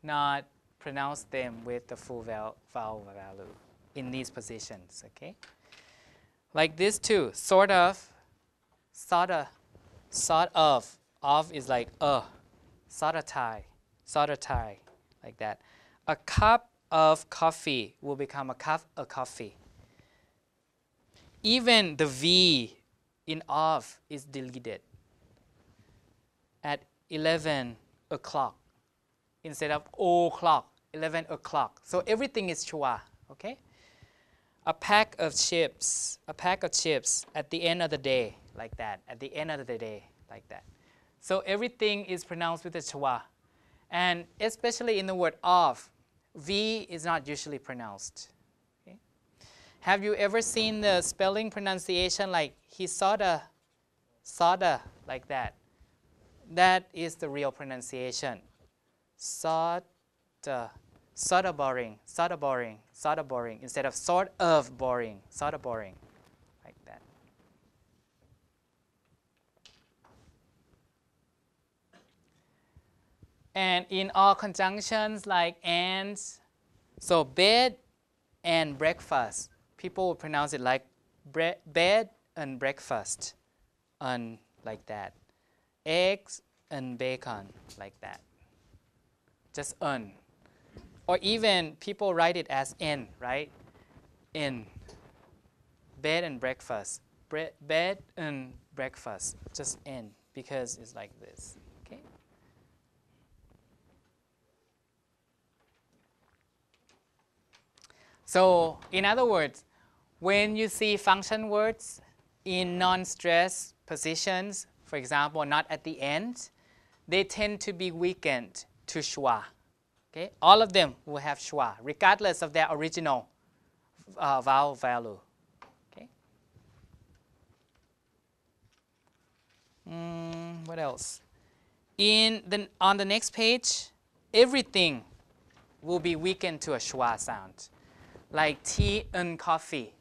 not pronounce them with the full vowel value in these positions, okay? Like this too, sort of, of is like sort of tie, like that. A cup of coffee will become a cup of coffee. Even the V in of is deleted at 11 o'clock instead of o'clock, 11 o'clock. So everything is schwa, okay? A pack of chips at the end of the day, like that, at the end of the day, like that. So everything is pronounced with the schwa. And especially in the word of, V is not usually pronounced. Okay? Have you ever seen the spelling pronunciation like he soda, like that? That is the real pronunciation. Soda, sort of boring, sort of boring, sort of boring, instead of sort of boring, sort of boring, like that. And in all conjunctions like and, so bed and breakfast, people will pronounce it like bed and breakfast, and like that. Eggs and bacon, like that. Just un. Or even people write it as in, right? In. Bed and breakfast. Bed and breakfast. Just in, because it's like this. Okay? So, in other words, when you see function words in non-stress positions, for example, not at the end, they tend to be weakened to schwa. Okay? All of them will have schwa, regardless of their original vowel value. Okay? What else? On the next page, everything will be weakened to a schwa sound. Like tea and coffee,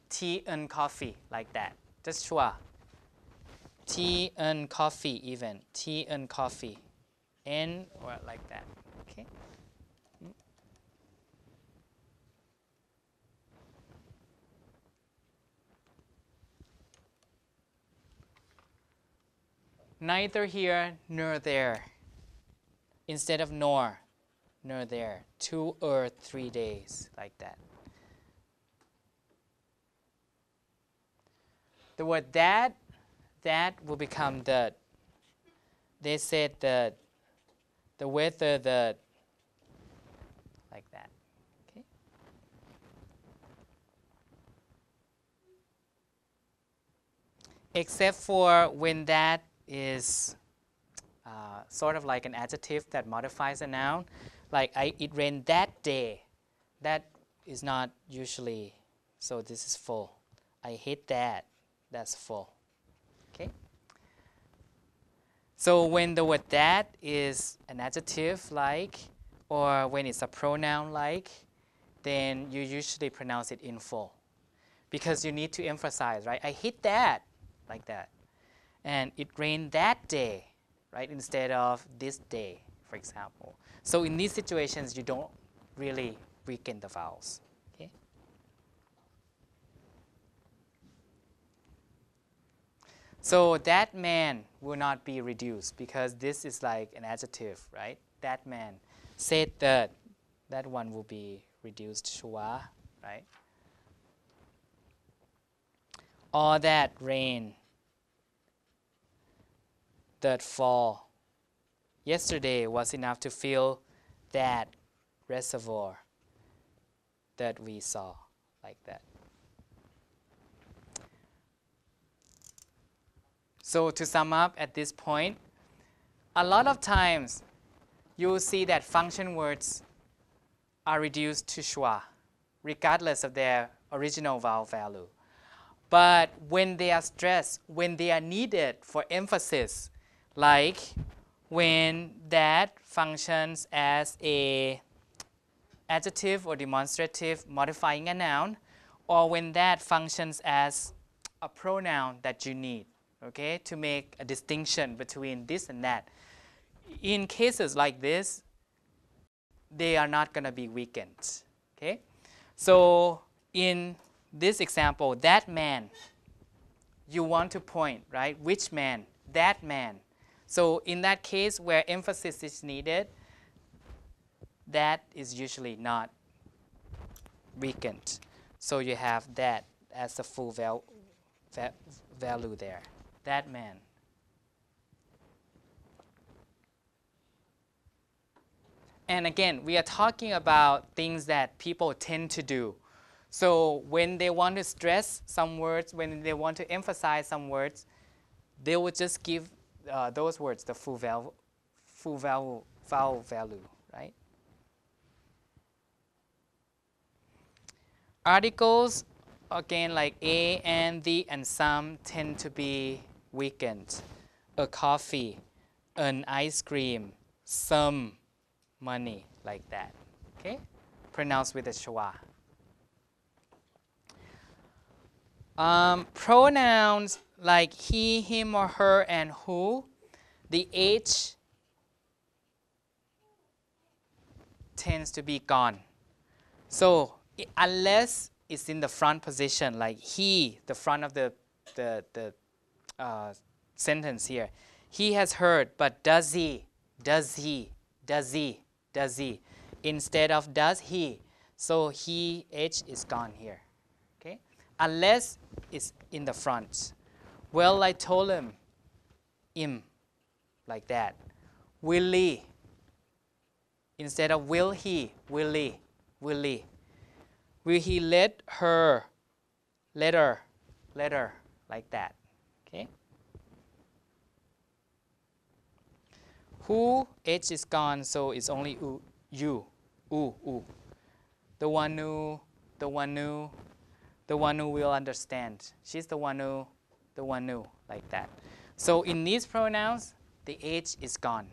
like that. Just schwa. Tea and coffee even, tea and coffee. N or like that. Okay? Neither here nor there. Instead of nor there. 2 or 3 days, like that. The word that will become the. They said the weather, like that. Okay? Except for when that is sort of like an adjective that modifies a noun. Like it rained that day. That is not usually, so this is full. I hate that. That's full. Okay? So when the word that is an adjective like, or when it's a pronoun like, then you usually pronounce it in full. Because you need to emphasize, right? I hate that, like that. And it rained that day, right? Instead of this day, for example. So in these situations, you don't really weaken the vowels. Okay? So that man will not be reduced because this is like an adjective, right? That man said that one will be reduced schwa, right? All that rain that fall yesterday was enough to fill that reservoir that we saw, like that. So to sum up at this point, a lot of times you will see that function words are reduced to schwa, regardless of their original vowel value. But when they are stressed, when they are needed for emphasis, like when that functions as a adjective or demonstrative modifying a noun, or when that functions as a pronoun that you need, okay, to make a distinction between this and that. In cases like this, they are not going to be weakened, okay? So in this example, that man, you want to point, right? Which man? That man. So in that case where emphasis is needed, that is usually not weakened. So you have that as a full value there. That man. And again, we are talking about things that people tend to do. So when they want to stress some words, when they want to emphasize some words, they will just give those words the full vowel value, right? Articles, again, like a, and, the, and some tend to be weakened. A coffee, an ice cream, some money, like that. Okay? pronounced with a schwa. Pronouns like he, him, or her, and who, the H tends to be gone. So unless it's in the front position, like he, the front of the sentence here. He has heard, but does he, does he, does he, does he, instead of does he. So he, H is gone here. Okay? Unless it's in the front. Well, I told him, like that. Will he, instead of will he, will he, will he. Will he let her, let her, like that. Okay? Who, H is gone, so it's only you, u. The one who will understand. She's the one who, like that. So in these pronouns, the H is gone.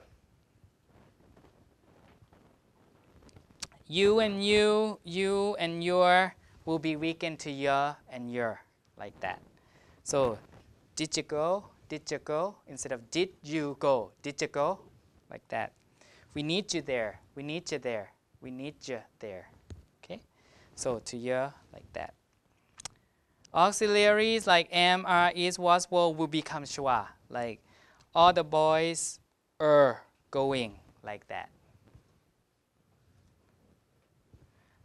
You and your will be weakened to your and your, like that. So did you go, instead of did you go, did you go, like that. We need you there, we need you there, we need you there. Okay? So to you, like that. Auxiliaries like am, are, is, was, will become schwa. Like all the boys are going, like that.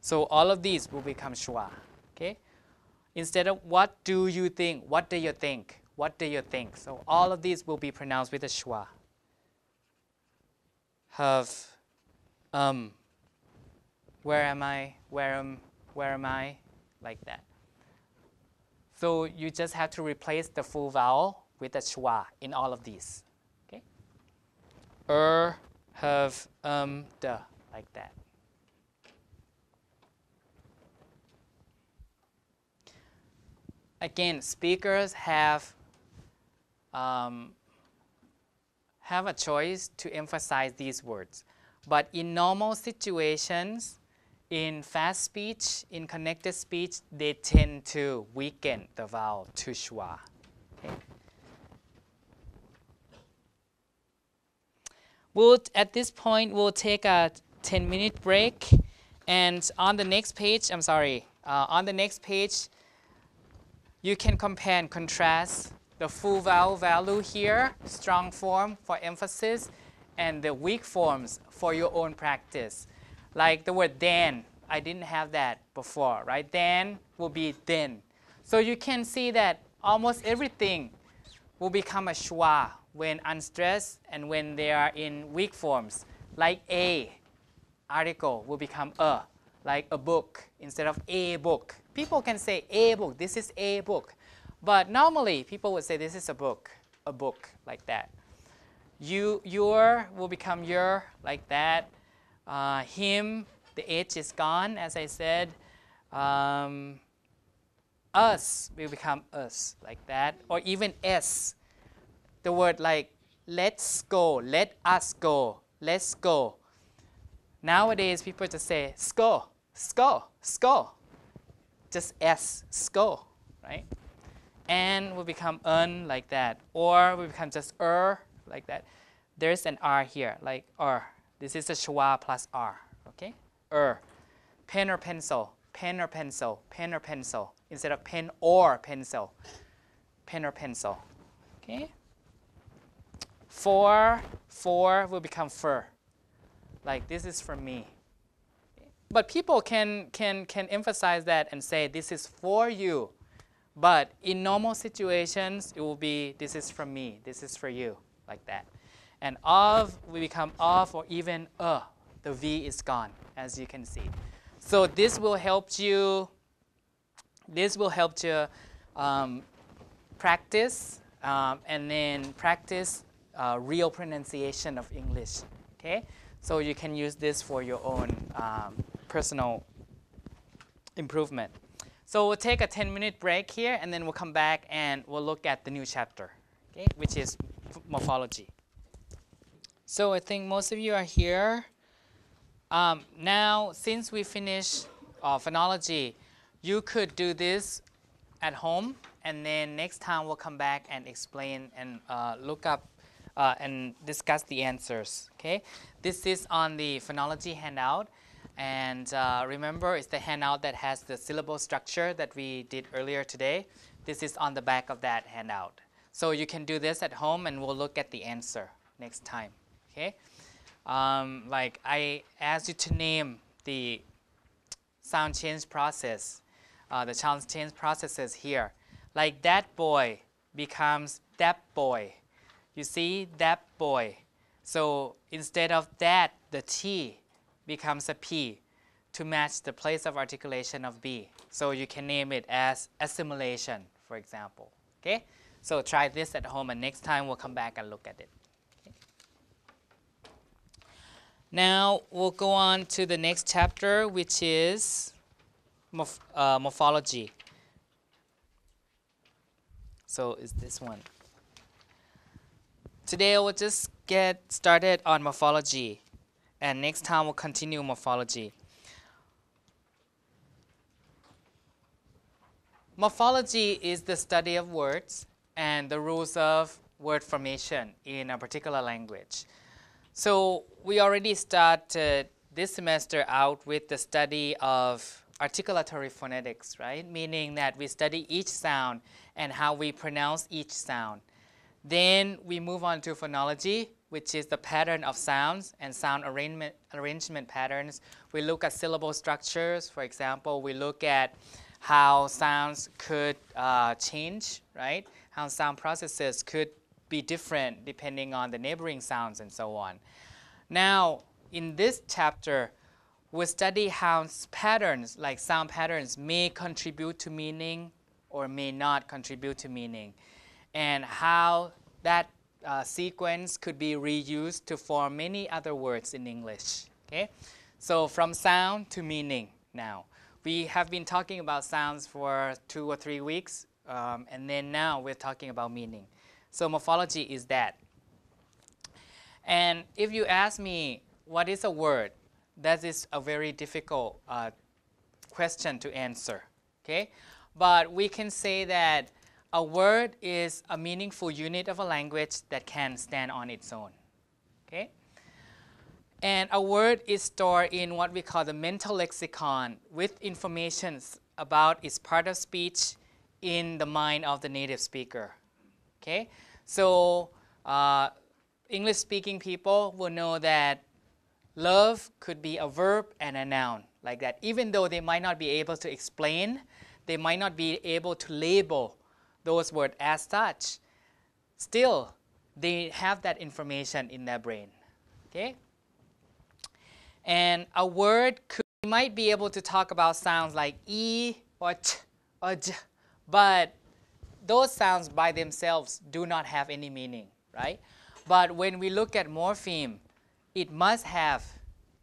So all of these will become schwa. Okay? Instead of what do you think, what do you think, what do you think. So all of these will be pronounced with a schwa. Have, where am I, where am I, like that. So you just have to replace the full vowel with a schwa in all of these. Okay? Have, the, like that. Again, speakers have a choice to emphasize these words. But in normal situations, in fast speech, in connected speech, they tend to weaken the vowel to schwa. Okay? At this point, we'll take a 10-minute break. And on the next page, on the next page, you can compare and contrast the full vowel value here, strong form for emphasis, and the weak forms for your own practice. Like the word then, I didn't have that before, right? Then will be then. So you can see that almost everything will become a schwa when unstressed and when they are in weak forms. Like a article will become a, like a book instead of a book. People can say a book, this is a book. But normally, people would say this is a book, like that. Your will become your, like that. Him, the H is gone, as I said. Us will become us, like that. Or even S. The word like let's go, let us go, let's go. Nowadays, people just say sko, sko, sko. Just S, sko, right? And will become un, like that. Or will become just like that. There's an R here, like R. This is a schwa plus R, okay? Pen or pencil, pen or pencil, pen or pencil. Instead of pen or pencil, pen or pencil, okay? For will become fur. Like this is for me. But people can emphasize that and say this is for you. But in normal situations, it will be this is for me, this is for you, like that. And of will become of or even the V is gone, as you can see. So this will help you. This will help you practice and then practice real pronunciation of English. Okay, so you can use this for your own personal improvement. So we'll take a 10-minute break here, and then we'll come back and we'll look at the new chapter, okay, which is morphology. So I think most of you are here Now, since we finished phonology, you could do this at home, and then next time we'll come back and explain and look up and discuss the answers. Okay, this is on the phonology handout, and remember, it's the handout that has the syllable structure that we did earlier today. This is on the back of that handout. So you can do this at home, and we'll look at the answer next time. Okay. Like I asked you to name the sound change process, the sound change processes here. Like that boy becomes that boy. You see, that boy. So instead of that, the T becomes a P to match the place of articulation of B. So you can name it as assimilation, for example. Okay? So try this at home, and next time we'll come back and look at it. Now we'll go on to the next chapter, which is morphology. So is this one. Today we'll just get started on morphology, and next time we'll continue morphology. Morphology is the study of words and the rules of word formation in a particular language. So we already started this semester out with the study of articulatory phonetics, right? Meaning that we study each sound and how we pronounce each sound. Then we move on to phonology, which is the pattern of sounds and sound arrangement patterns. We look at syllable structures. For example, we look at how sounds could change, right? How sound processes could be different depending on the neighboring sounds and so on. Now, in this chapter, we'll study how patterns, like sound patterns, may contribute to meaning or may not contribute to meaning, and how that sequence could be reused to form many other words in English. Okay? So from sound to meaning now. We have been talking about sounds for 2 or 3 weeks, and then now we're talking about meaning. So morphology is that. And if you ask me, what is a word? That is a very difficult question to answer. Okay? But we can say that a word is a meaningful unit of a language that can stand on its own. Okay? And a word is stored in what we call the mental lexicon with information about its part of speech in the mind of the native speaker. Okay? So English-speaking people will know that love could be a verb and a noun, like that. Even though they might not be able to explain, they might not be able to label those words as such, still they have that information in their brain. Okay? And a word might be able to talk about sounds like E or T or J, but those sounds by themselves do not have any meaning, right? But when we look at morpheme, it must have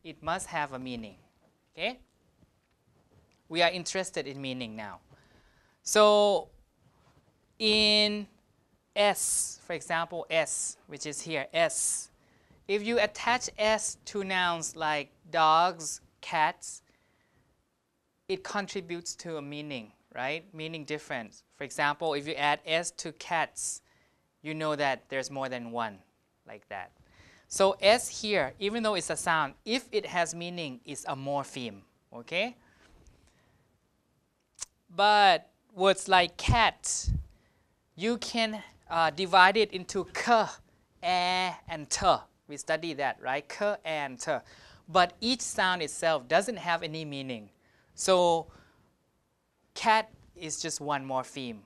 a meaning. Okay? We are interested in meaning now. So in S, for example, S, which is here, S, if you attach S to nouns like dogs, cats, it contributes to a meaning, right? Meaning difference. For example, if you add S to cats, you know that there's more than one, like that. So S here, even though it's a sound, if it has meaning, it's a morpheme, okay? But words like cat, you can divide it into k, and t. We study that, right? K and t. But each sound itself doesn't have any meaning. So cat is just one morpheme,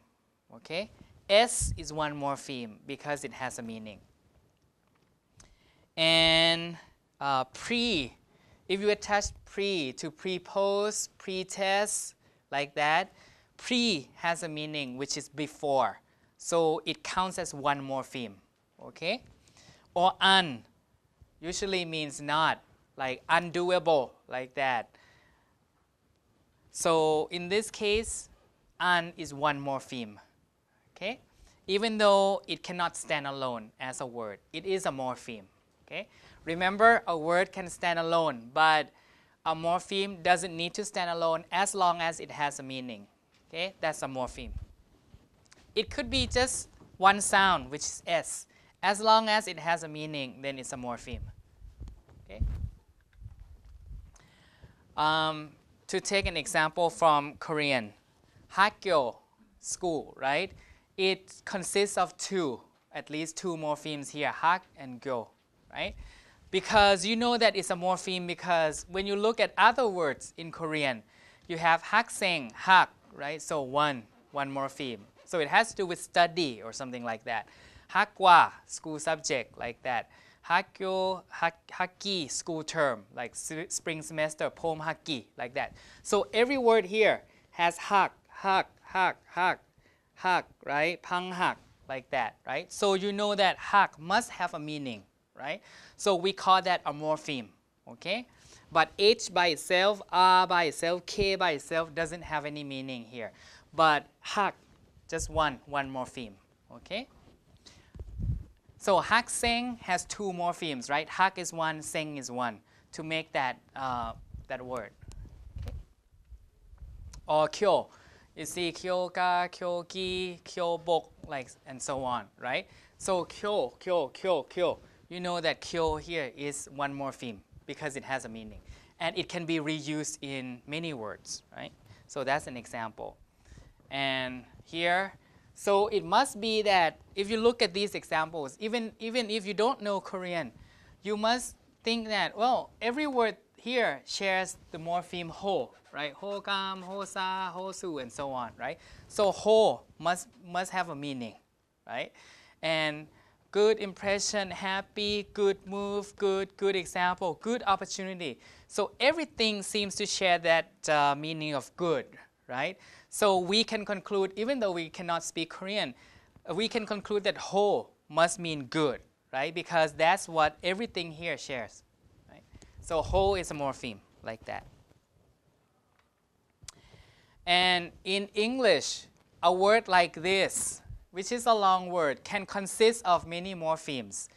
okay? S is one morpheme because it has a meaning. And pre, if you attach pre to prepose, pretest, like that, pre has a meaning which is before. So it counts as one morpheme, okay? Or un usually means not, like undoable, like that. So in this case, un is one morpheme, okay? Even though it cannot stand alone as a word, it is a morpheme, Okay? Remember, a word can stand alone, but a morpheme doesn't need to stand alone as long as it has a meaning. Okay? That's a morpheme. It could be just one sound, which is S. As long as it has a meaning, then it's a morpheme. Okay? To take an example from Korean, Hakyo, school, right? It consists of at least two morphemes here, hak and gyo, right? Because you know that it's a morpheme because when you look at other words in Korean, you have hakseng, hak, right? So one morpheme. So it has to do with study or something like that. Hakwa, school subject, like that. Hakyo, haki, school term, like spring semester, pom haki, like that. So every word here has hak, right? Pang hak, like that, right? So you know that hak must have a meaning, right? So we call that a morpheme, okay? But H by itself, R by itself, K by itself doesn't have any meaning here. But hak, just one morpheme, okay? So hak seng has two morphemes, right? Hak is one, seng is one, to make that, that word. Okay? Or kyo. You see kyo ga, kyo ki, kyo bok, like, and so on, right? So kyo. You know that kyo here is one morpheme because it has a meaning. And it can be reused in many words, right? So that's an example. And here, so it must be that if you look at these examples, even if you don't know Korean, you must think that, well, every word here shares the morpheme ho, right? Ho gam, ho sa, ho su, and so on, right? So ho must have a meaning, right? And good impression, happy, good move, good example, good opportunity. So everything seems to share that meaning of good, right? So we can conclude, even though we cannot speak Korean, we can conclude that ho must mean good, right? Because that's what everything here shares, right? So ho is a morpheme, like that. And in English, a word like this, which is a long word, can consist of many morphemes.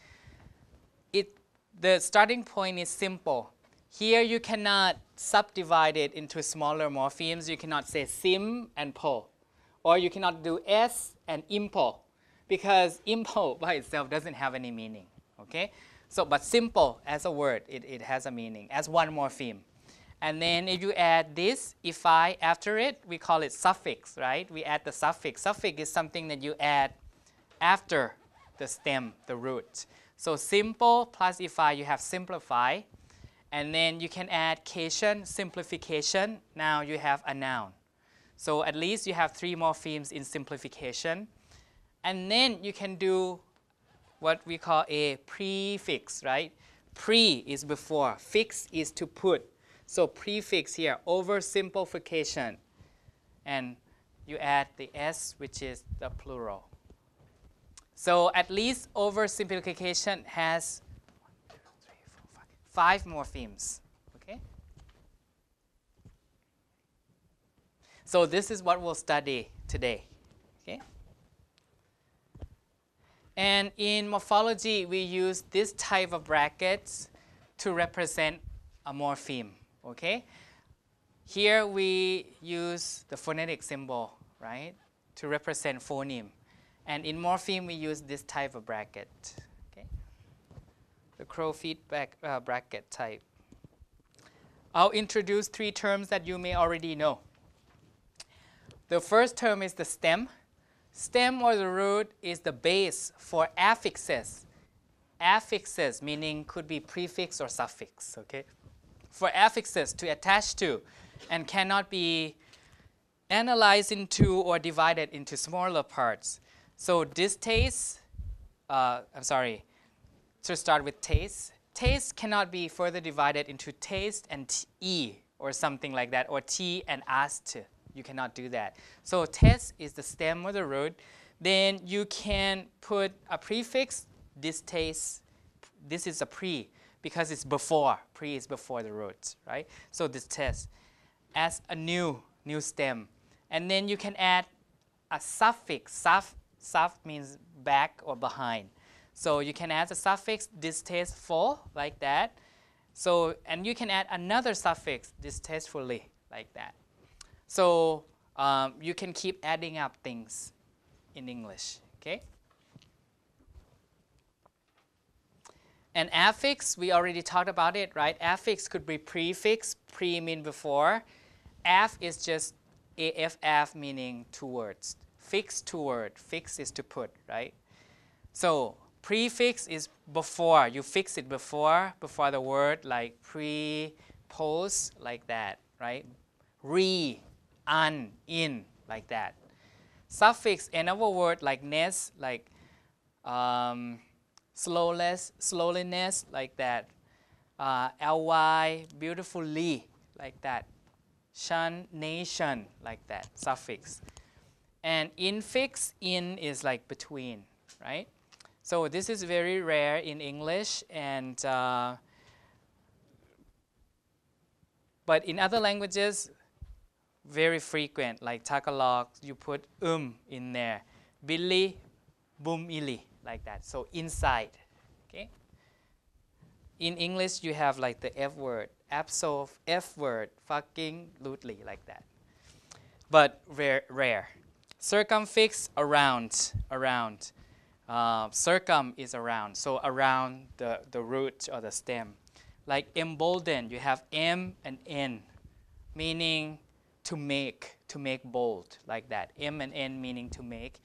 The starting point is simple. Here you cannot subdivide it into smaller morphemes. You cannot say sim and po. Or you cannot do s and impo, because impo by itself doesn't have any meaning. Okay? So, but simple as a word, it has a meaning as one morpheme. And then if you add this, ify after it, we call it suffix, right? We add the suffix. Suffix is something that you add after the stem, the root. So simple plus ify, you have simplify. And then you can add cation, simplification. Now you have a noun. So at least you have three morphemes in simplification. And then you can do what we call a prefix, right? Pre is before, fix is to put. So prefix here, oversimplification. And you add the S, which is the plural. So at least oversimplification has 5 morphemes. Okay? So this is what we'll study today. Okay? And in morphology, we use this type of brackets to represent a morpheme. Okay? Here we use the phonetic symbol, right, to represent phoneme. And in morpheme, we use this type of bracket. Okay? The crow feet bracket type. I'll introduce 3 terms that you may already know. The first term is the stem. Stem or the root is the base for affixes. Affixes meaning could be prefix or suffix, okay? For affixes to attach to and cannot be analyzed into or divided into smaller parts. So distaste, to start with taste. Taste cannot be further divided into taste and E or something like that, or T and ast. You cannot do that. So taste is the stem or the root. Then you can put a prefix, distaste. This is a pre because it's before. Pre is before the root, right? So distaste as a new stem. And then you can add a suffix. Suf means back or behind. So you can add a suffix distasteful like that. So, and you can add another suffix distastefully like that. So you can keep adding up things in English, okay? And affix, we already talked about it, right? Affix could be prefix, pre mean before. Aff is just AFF meaning towards. Fix toward, fix is to put, right? So prefix is before, you fix it before the word, like pre, post, like that, right? Re, un, in, like that. Suffix, another word like ness, like slowness, like that. ly, beautifully, like that. Shun, nation, like that, suffix. And infix, in is like between, right? So this is very rare in English, and but in other languages, very frequent, like Tagalog, you put in there. Billy, bumili, like that. So inside, okay? In English, you have like the F word, absolve, F word, fucking, lutely, like that. But rare. Circumfix, around. Circum is around, so around the root or the stem. Like embolden, you have M and N, meaning to make bold, like that. M and N meaning to make.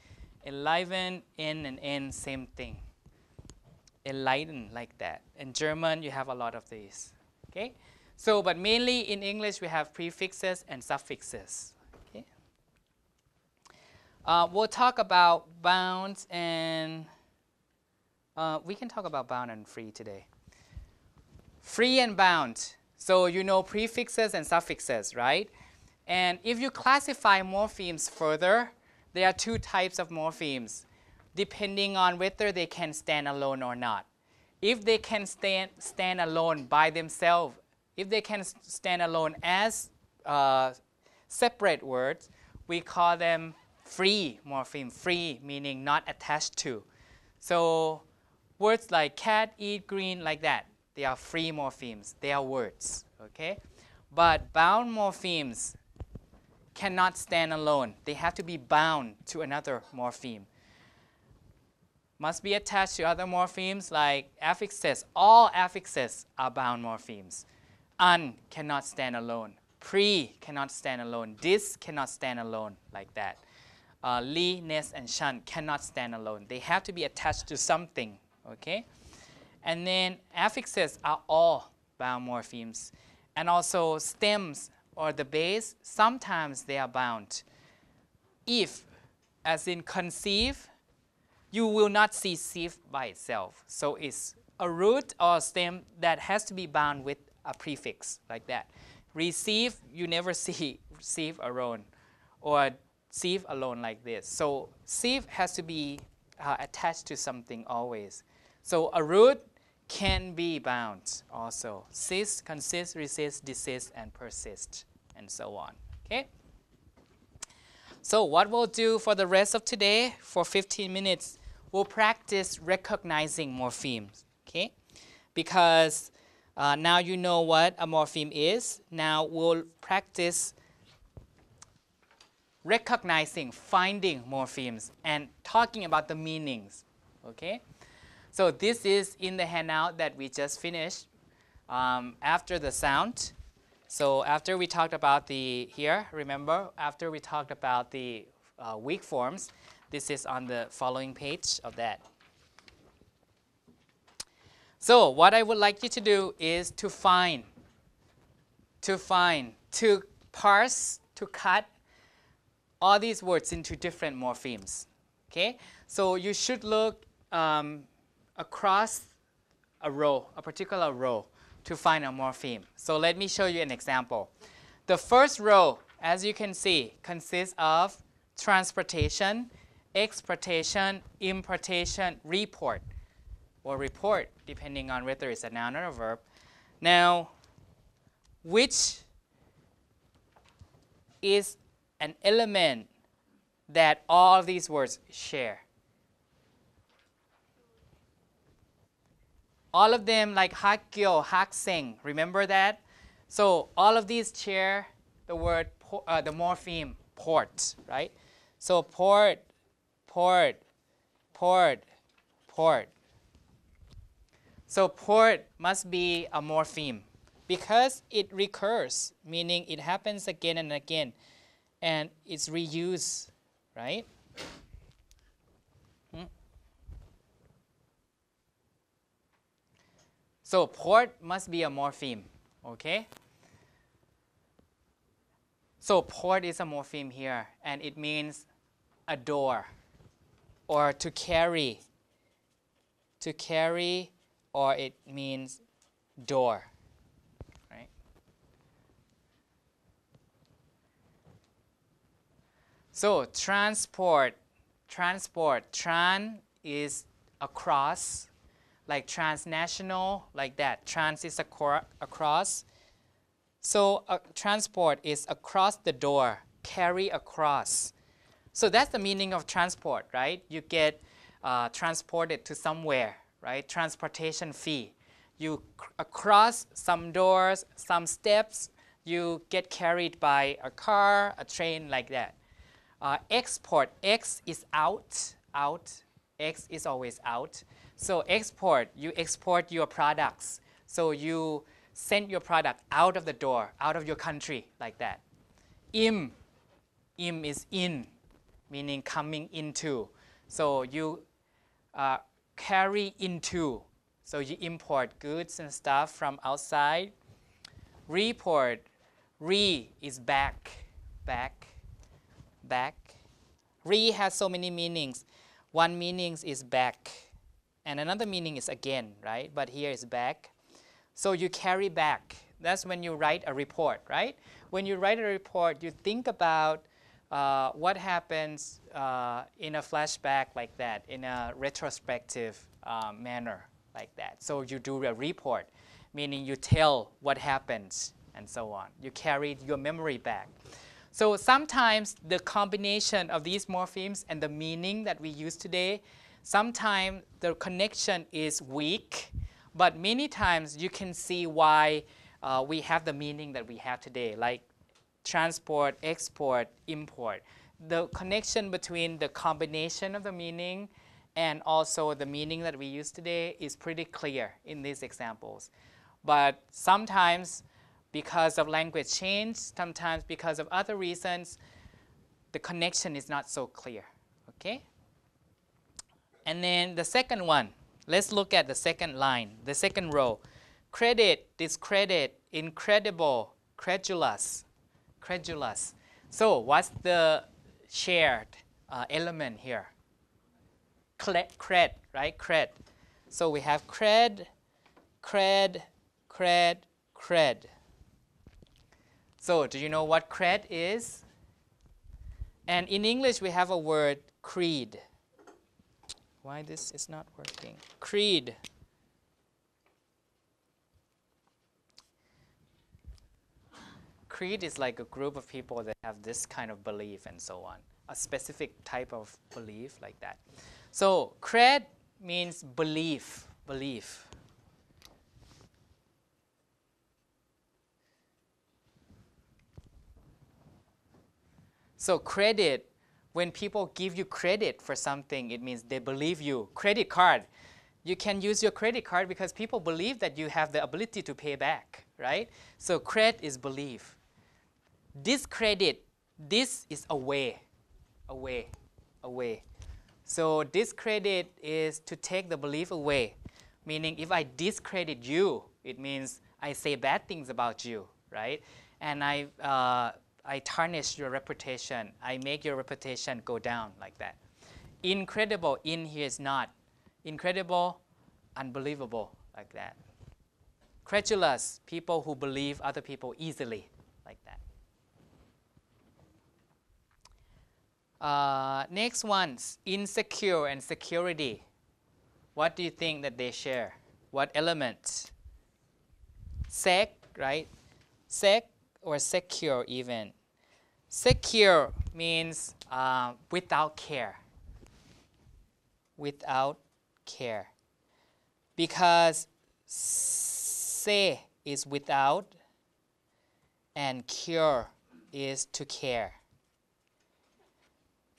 Enliven, N and N, same thing. Enlighten, like that. In German, you have a lot of these, okay? So, but mainly in English, we have prefixes and suffixes. We'll talk about bound and we can talk about bound and free today. Free and bound. So you know prefixes and suffixes, right? And if you classify morphemes further, there are two types of morphemes, depending on whether they can stand alone or not. If they can stand alone by themselves, if they can stand alone as separate words, we call them free morpheme. Free meaning not attached to. So words like cat, eat, green, like that, they are free morphemes. They are words, okay? But bound morphemes cannot stand alone. They have to be bound to another morpheme. Must be attached to other morphemes like affixes. All affixes are bound morphemes. Un cannot stand alone. Pre cannot stand alone. Dis cannot stand alone, like that. Li, ness, and shun cannot stand alone. They have to be attached to something, okay? And then affixes are all bound morphemes. And also stems or the base, sometimes they are bound. If, as in conceive, you will not see sieve by itself. So it's a root or stem that has to be bound with a prefix, like that. Receive, you never see receive alone, or sieve alone like this. So sieve has to be attached to something always. So a root can be bound also. Cease, consist, resist, desist, and persist, and so on, okay? So what we'll do for the rest of today, for 15 minutes, we'll practice recognizing morphemes, okay? Because now you know what a morpheme is. Now we'll practice recognizing, finding morphemes, and talking about the meanings, okay? So this is in the handout that we just finished after the sound. So after we talked about the, here, remember, after we talked about the weak forms, this is on the following page of that. So what I would like you to do is to parse, to cut all these words into different morphemes, okay? So you should look across a row, a particular row, to find a morpheme. So let me show you an example. The first row, as you can see, consists of transportation, exportation, importation, report, or report, depending on whether it's a noun or a verb. Now, which is an element that all these words share? all of them like hakgyo, hakseng, remember that? So all of these share the word, the morpheme port, right? So port, port, port, port. So port must be a morpheme because it recurs, meaning it happens again and again, and it's reused, right? So port must be a morpheme, okay? So port is a morpheme here, and it means a door, or to carry, or it means door, right? So transport, tran is across, like transnational, like that. Trans is across. So transport is across the door, carry across. So that's the meaning of transport, right? You get transported to somewhere, right? Transportation fee. You across some doors, some steps, you get carried by a car, a train, like that. Export, X is out, X is always out. So export, you export your products. So you send your product out of the door, out of your country, like that. Im is in, meaning coming into. So you carry into. So you import goods and stuff from outside. Report, re is back. Re has so many meanings. One meaning is back, and another meaning is again, right? But here is back. So you carry back. That's when you write a report, right? When you write a report, you think about what happens in a flashback like that, in a retrospective manner like that. So you do a report, meaning you tell what happens and so on. You carry your memory back. So sometimes the combination of these morphemes and the meaning that we use today, sometimes the connection is weak, but many times you can see why we have the meaning that we have today, like transport, export, import. The connection between the combination of the meaning and also the meaning that we use today is pretty clear in these examples. But sometimes, because of language change, sometimes because of other reasons, the connection is not so clear, okay? And then the second one, let's look at the second line, the second row. Credit, discredit, incredible, credulous. So what's the shared element here? Cred, right? Cred. So we have cred. So do you know what cred is? And in English we have a word creed. Why this is not working? Creed. Creed is like a group of people that have this kind of belief and so on. A specific type of belief like that. So cred means belief. So credit, when people give you credit for something, it means they believe you. Credit card, you can use your credit card because people believe that you have the ability to pay back, right? So cred is belief. Discredit, this is away. So discredit is to take the belief away, meaning if I discredit you, it means I say bad things about you, right? And I tarnish your reputation. I make your reputation go down like that. Incredible, in here is not. Incredible, unbelievable, like that. Credulous, people who believe other people easily, like that. Next ones, insecure and security. What do you think that they share? What elements? Sec, right? Sec or secure even. Secure means without care. Without care. Because Se is without, and cure is to care.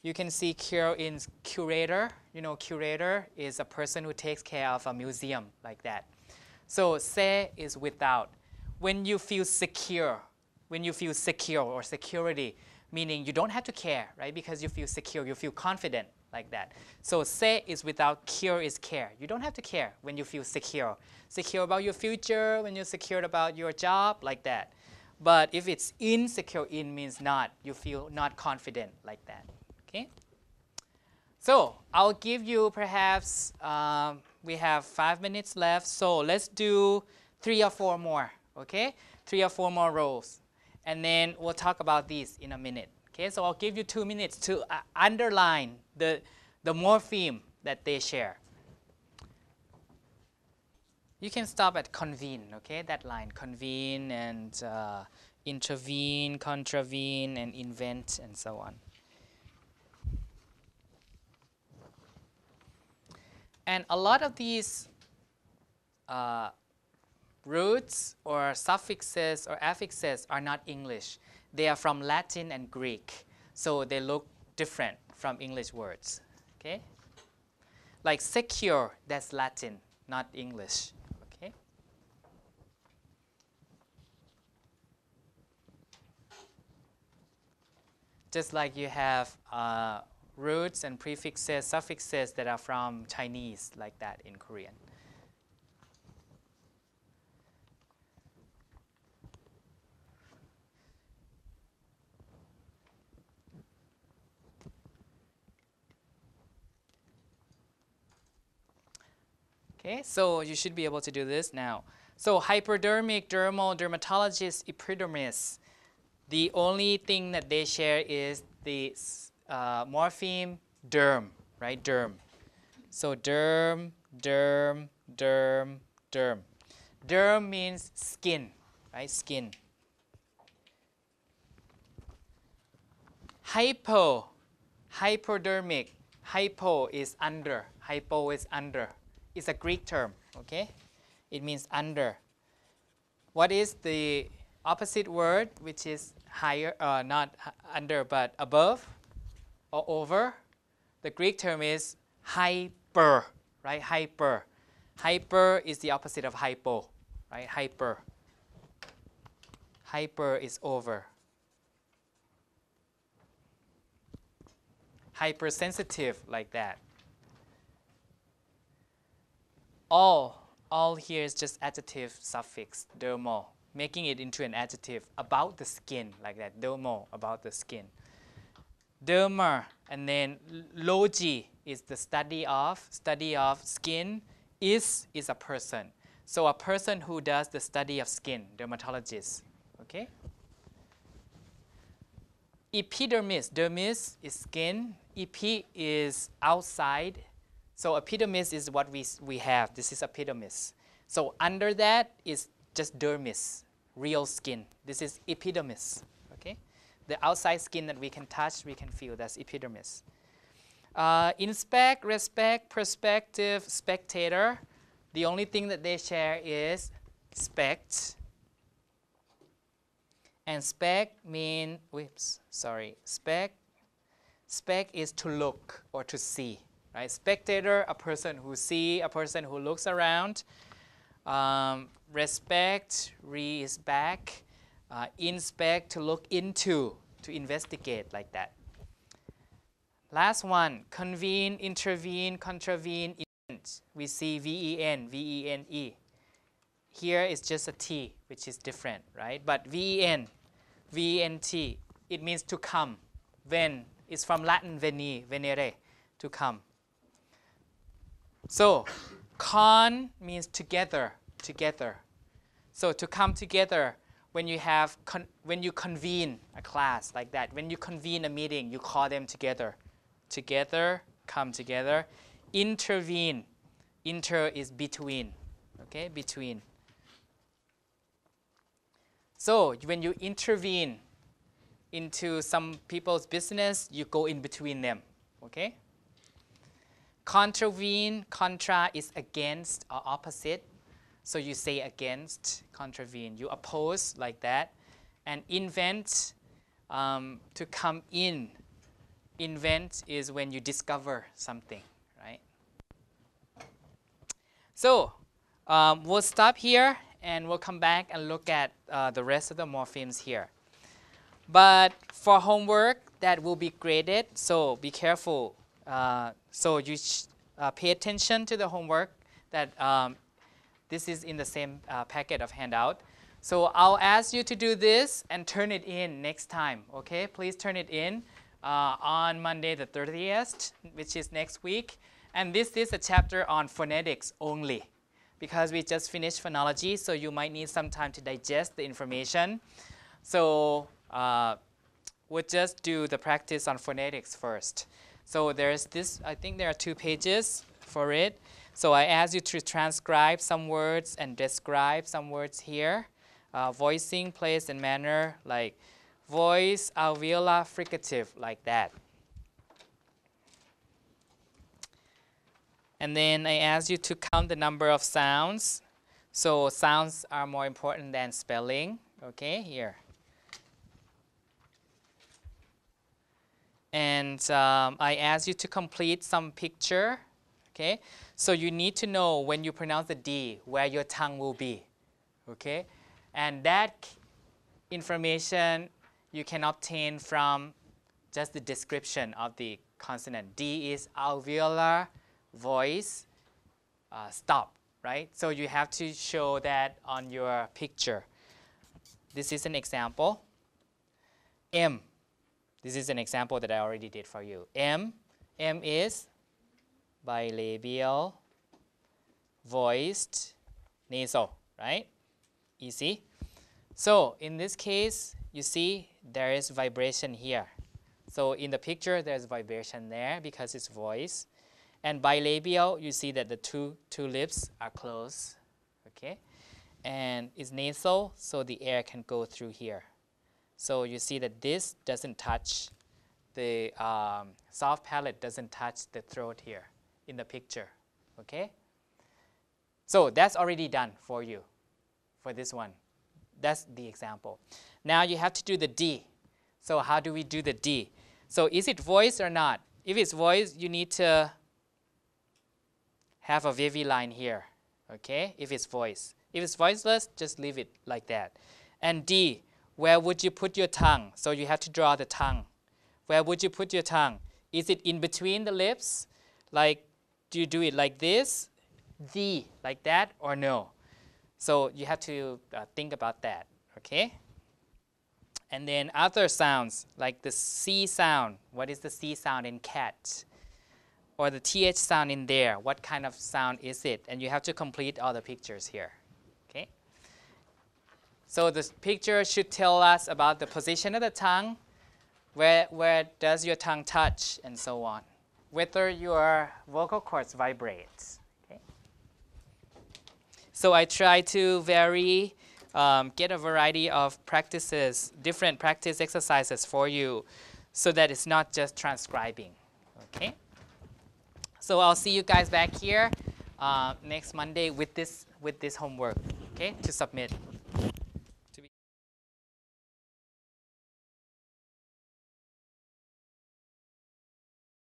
You can see cure in curator. You know, curator is a person who takes care of a museum, like that. So se is without. When you feel secure or security, meaning you don't have to care, right? Because you feel secure, you feel confident, like that. So se is without, cure is care. You don't have to care when you feel secure. Secure about your future, when you're secure about your job, like that. But if it's insecure, in means not. You feel not confident, like that. Okay? So I'll give you perhaps, we have 5 minutes left. So let's do 3 or 4 more. Okay? 3 or 4 more rows. And then we'll talk about these in a minute. Okay? So I'll give you 2 minutes to underline the morpheme that they share. You can stop at convene, okay? That line, convene and intervene, contravene, and invent, and so on. And a lot of these roots or suffixes or affixes are not English. They are from Latin and Greek, so they look different from English words. Okay? Like secure, that's Latin, not English. Okay? Just like you have roots and prefixes, suffixes that are from Chinese, like that in Korean. Okay, so you should be able to do this now. So hypodermic, dermal, dermatologist, epidermis. The only thing that they share is the morpheme derm, right? Derm. So derm, derm, derm, derm. Derm means skin, right? Skin. Hypo, hypodermic. Hypo is under. Hypo is under. It's a Greek term, okay? It means under. What is the opposite word, which is higher, not under, but above or over? The Greek term is hyper, right? Hyper. Hyper is the opposite of hypo, right? Hyper. Hyper is over. Hypersensitive, like that. All here is just adjective suffix, dermal, making it into an adjective about the skin, like that. Dermal, about the skin. Derma, and then logi is the study of skin. Is a person. So a person who does the study of skin, dermatologist. Okay? Epidermis, dermis is skin. Epi is outside. So epidermis is what we have. This is epidermis. So under that is just dermis, real skin. This is epidermis. Okay? The outside skin that we can touch, we can feel, that's epidermis. Inspect, respect, perspective, spectator. The only thing that they share is spect. And spec mean, spec is to look or to see. Right? Spectator, a person who sees, a person who looks around. Respect, is back. Inspect, to look into, to investigate, like that. Last one, convene, intervene, contravene, event. We see V-E-N, V-E-N-E. Here is just a T, which is different, right? But V-E-N, V-E-N-T, it means to come. Ven is from Latin veni, venere, to come. So, con means together, together. So to come together, when you have when you convene a class like that, when you convene a meeting, you call them together. Together, come together. Intervene. Inter is between. Okay, between. So when you intervene into some people's business, you go in between them. Okay? Contravene, contra is against or opposite. So you say against, contravene. You oppose like that. And invent, to come in. Invent is when you discover something, right? So we'll stop here and we'll come back and look at the rest of the morphemes here. But for homework, that will be graded, so be careful. So you pay attention to the homework that this is in the same packet of handout. So I'll ask you to do this and turn it in next time, okay? Please turn it in on Monday the 30th, which is next week. And this is a chapter on phonetics only, because we just finished phonology, so you might need some time to digest the information. So we'll just do the practice on phonetics first. So there's this, I think there are 2 pages for it. So I ask you to transcribe some words and describe some words here. Voicing, place, and manner, like voice, alveolar, fricative, like that. And then I ask you to count the number of sounds. So sounds are more important than spelling, okay, here. And I ask you to complete some picture, okay? So you need to know when you pronounce the D, where your tongue will be, okay? And that information you can obtain from just the description of the consonant. D is alveolar, voice, stop, right? So you have to show that on your picture. This is an example. M. This is an example that I already did for you. M. M is bilabial, voiced, nasal, right? Easy. So in this case, you see there is vibration here. So in the picture, there's vibration there because it's voice. And bilabial, you see that the two lips are closed, okay? And it's nasal, so the air can go through here. So you see that this doesn't touch the soft palate, doesn't touch the throat here in the picture, okay? So that's already done for you, for this one. That's the example. Now you have to do the D. So how do we do the D? So is it voice or not? If it's voice, you need to have a wavy line here, okay? If it's voice. If it's voiceless, just leave it like that. And D, where would you put your tongue? So you have to draw the tongue. Where would you put your tongue? Is it in between the lips? Like, do you do it like this? D, like that, or no? So you have to think about that, okay? And then other sounds, like the C sound. What is the C sound in cat? Or the TH sound in there. What kind of sound is it? And you have to complete all the pictures here, okay? So this picture should tell us about the position of the tongue, where does your tongue touch, and so on. Whether your vocal cords vibrate. Okay? So I try to get a variety of practices, different practice exercises for you, so that it's not just transcribing. Okay? So I'll see you guys back here next Monday with this homework, okay, to submit.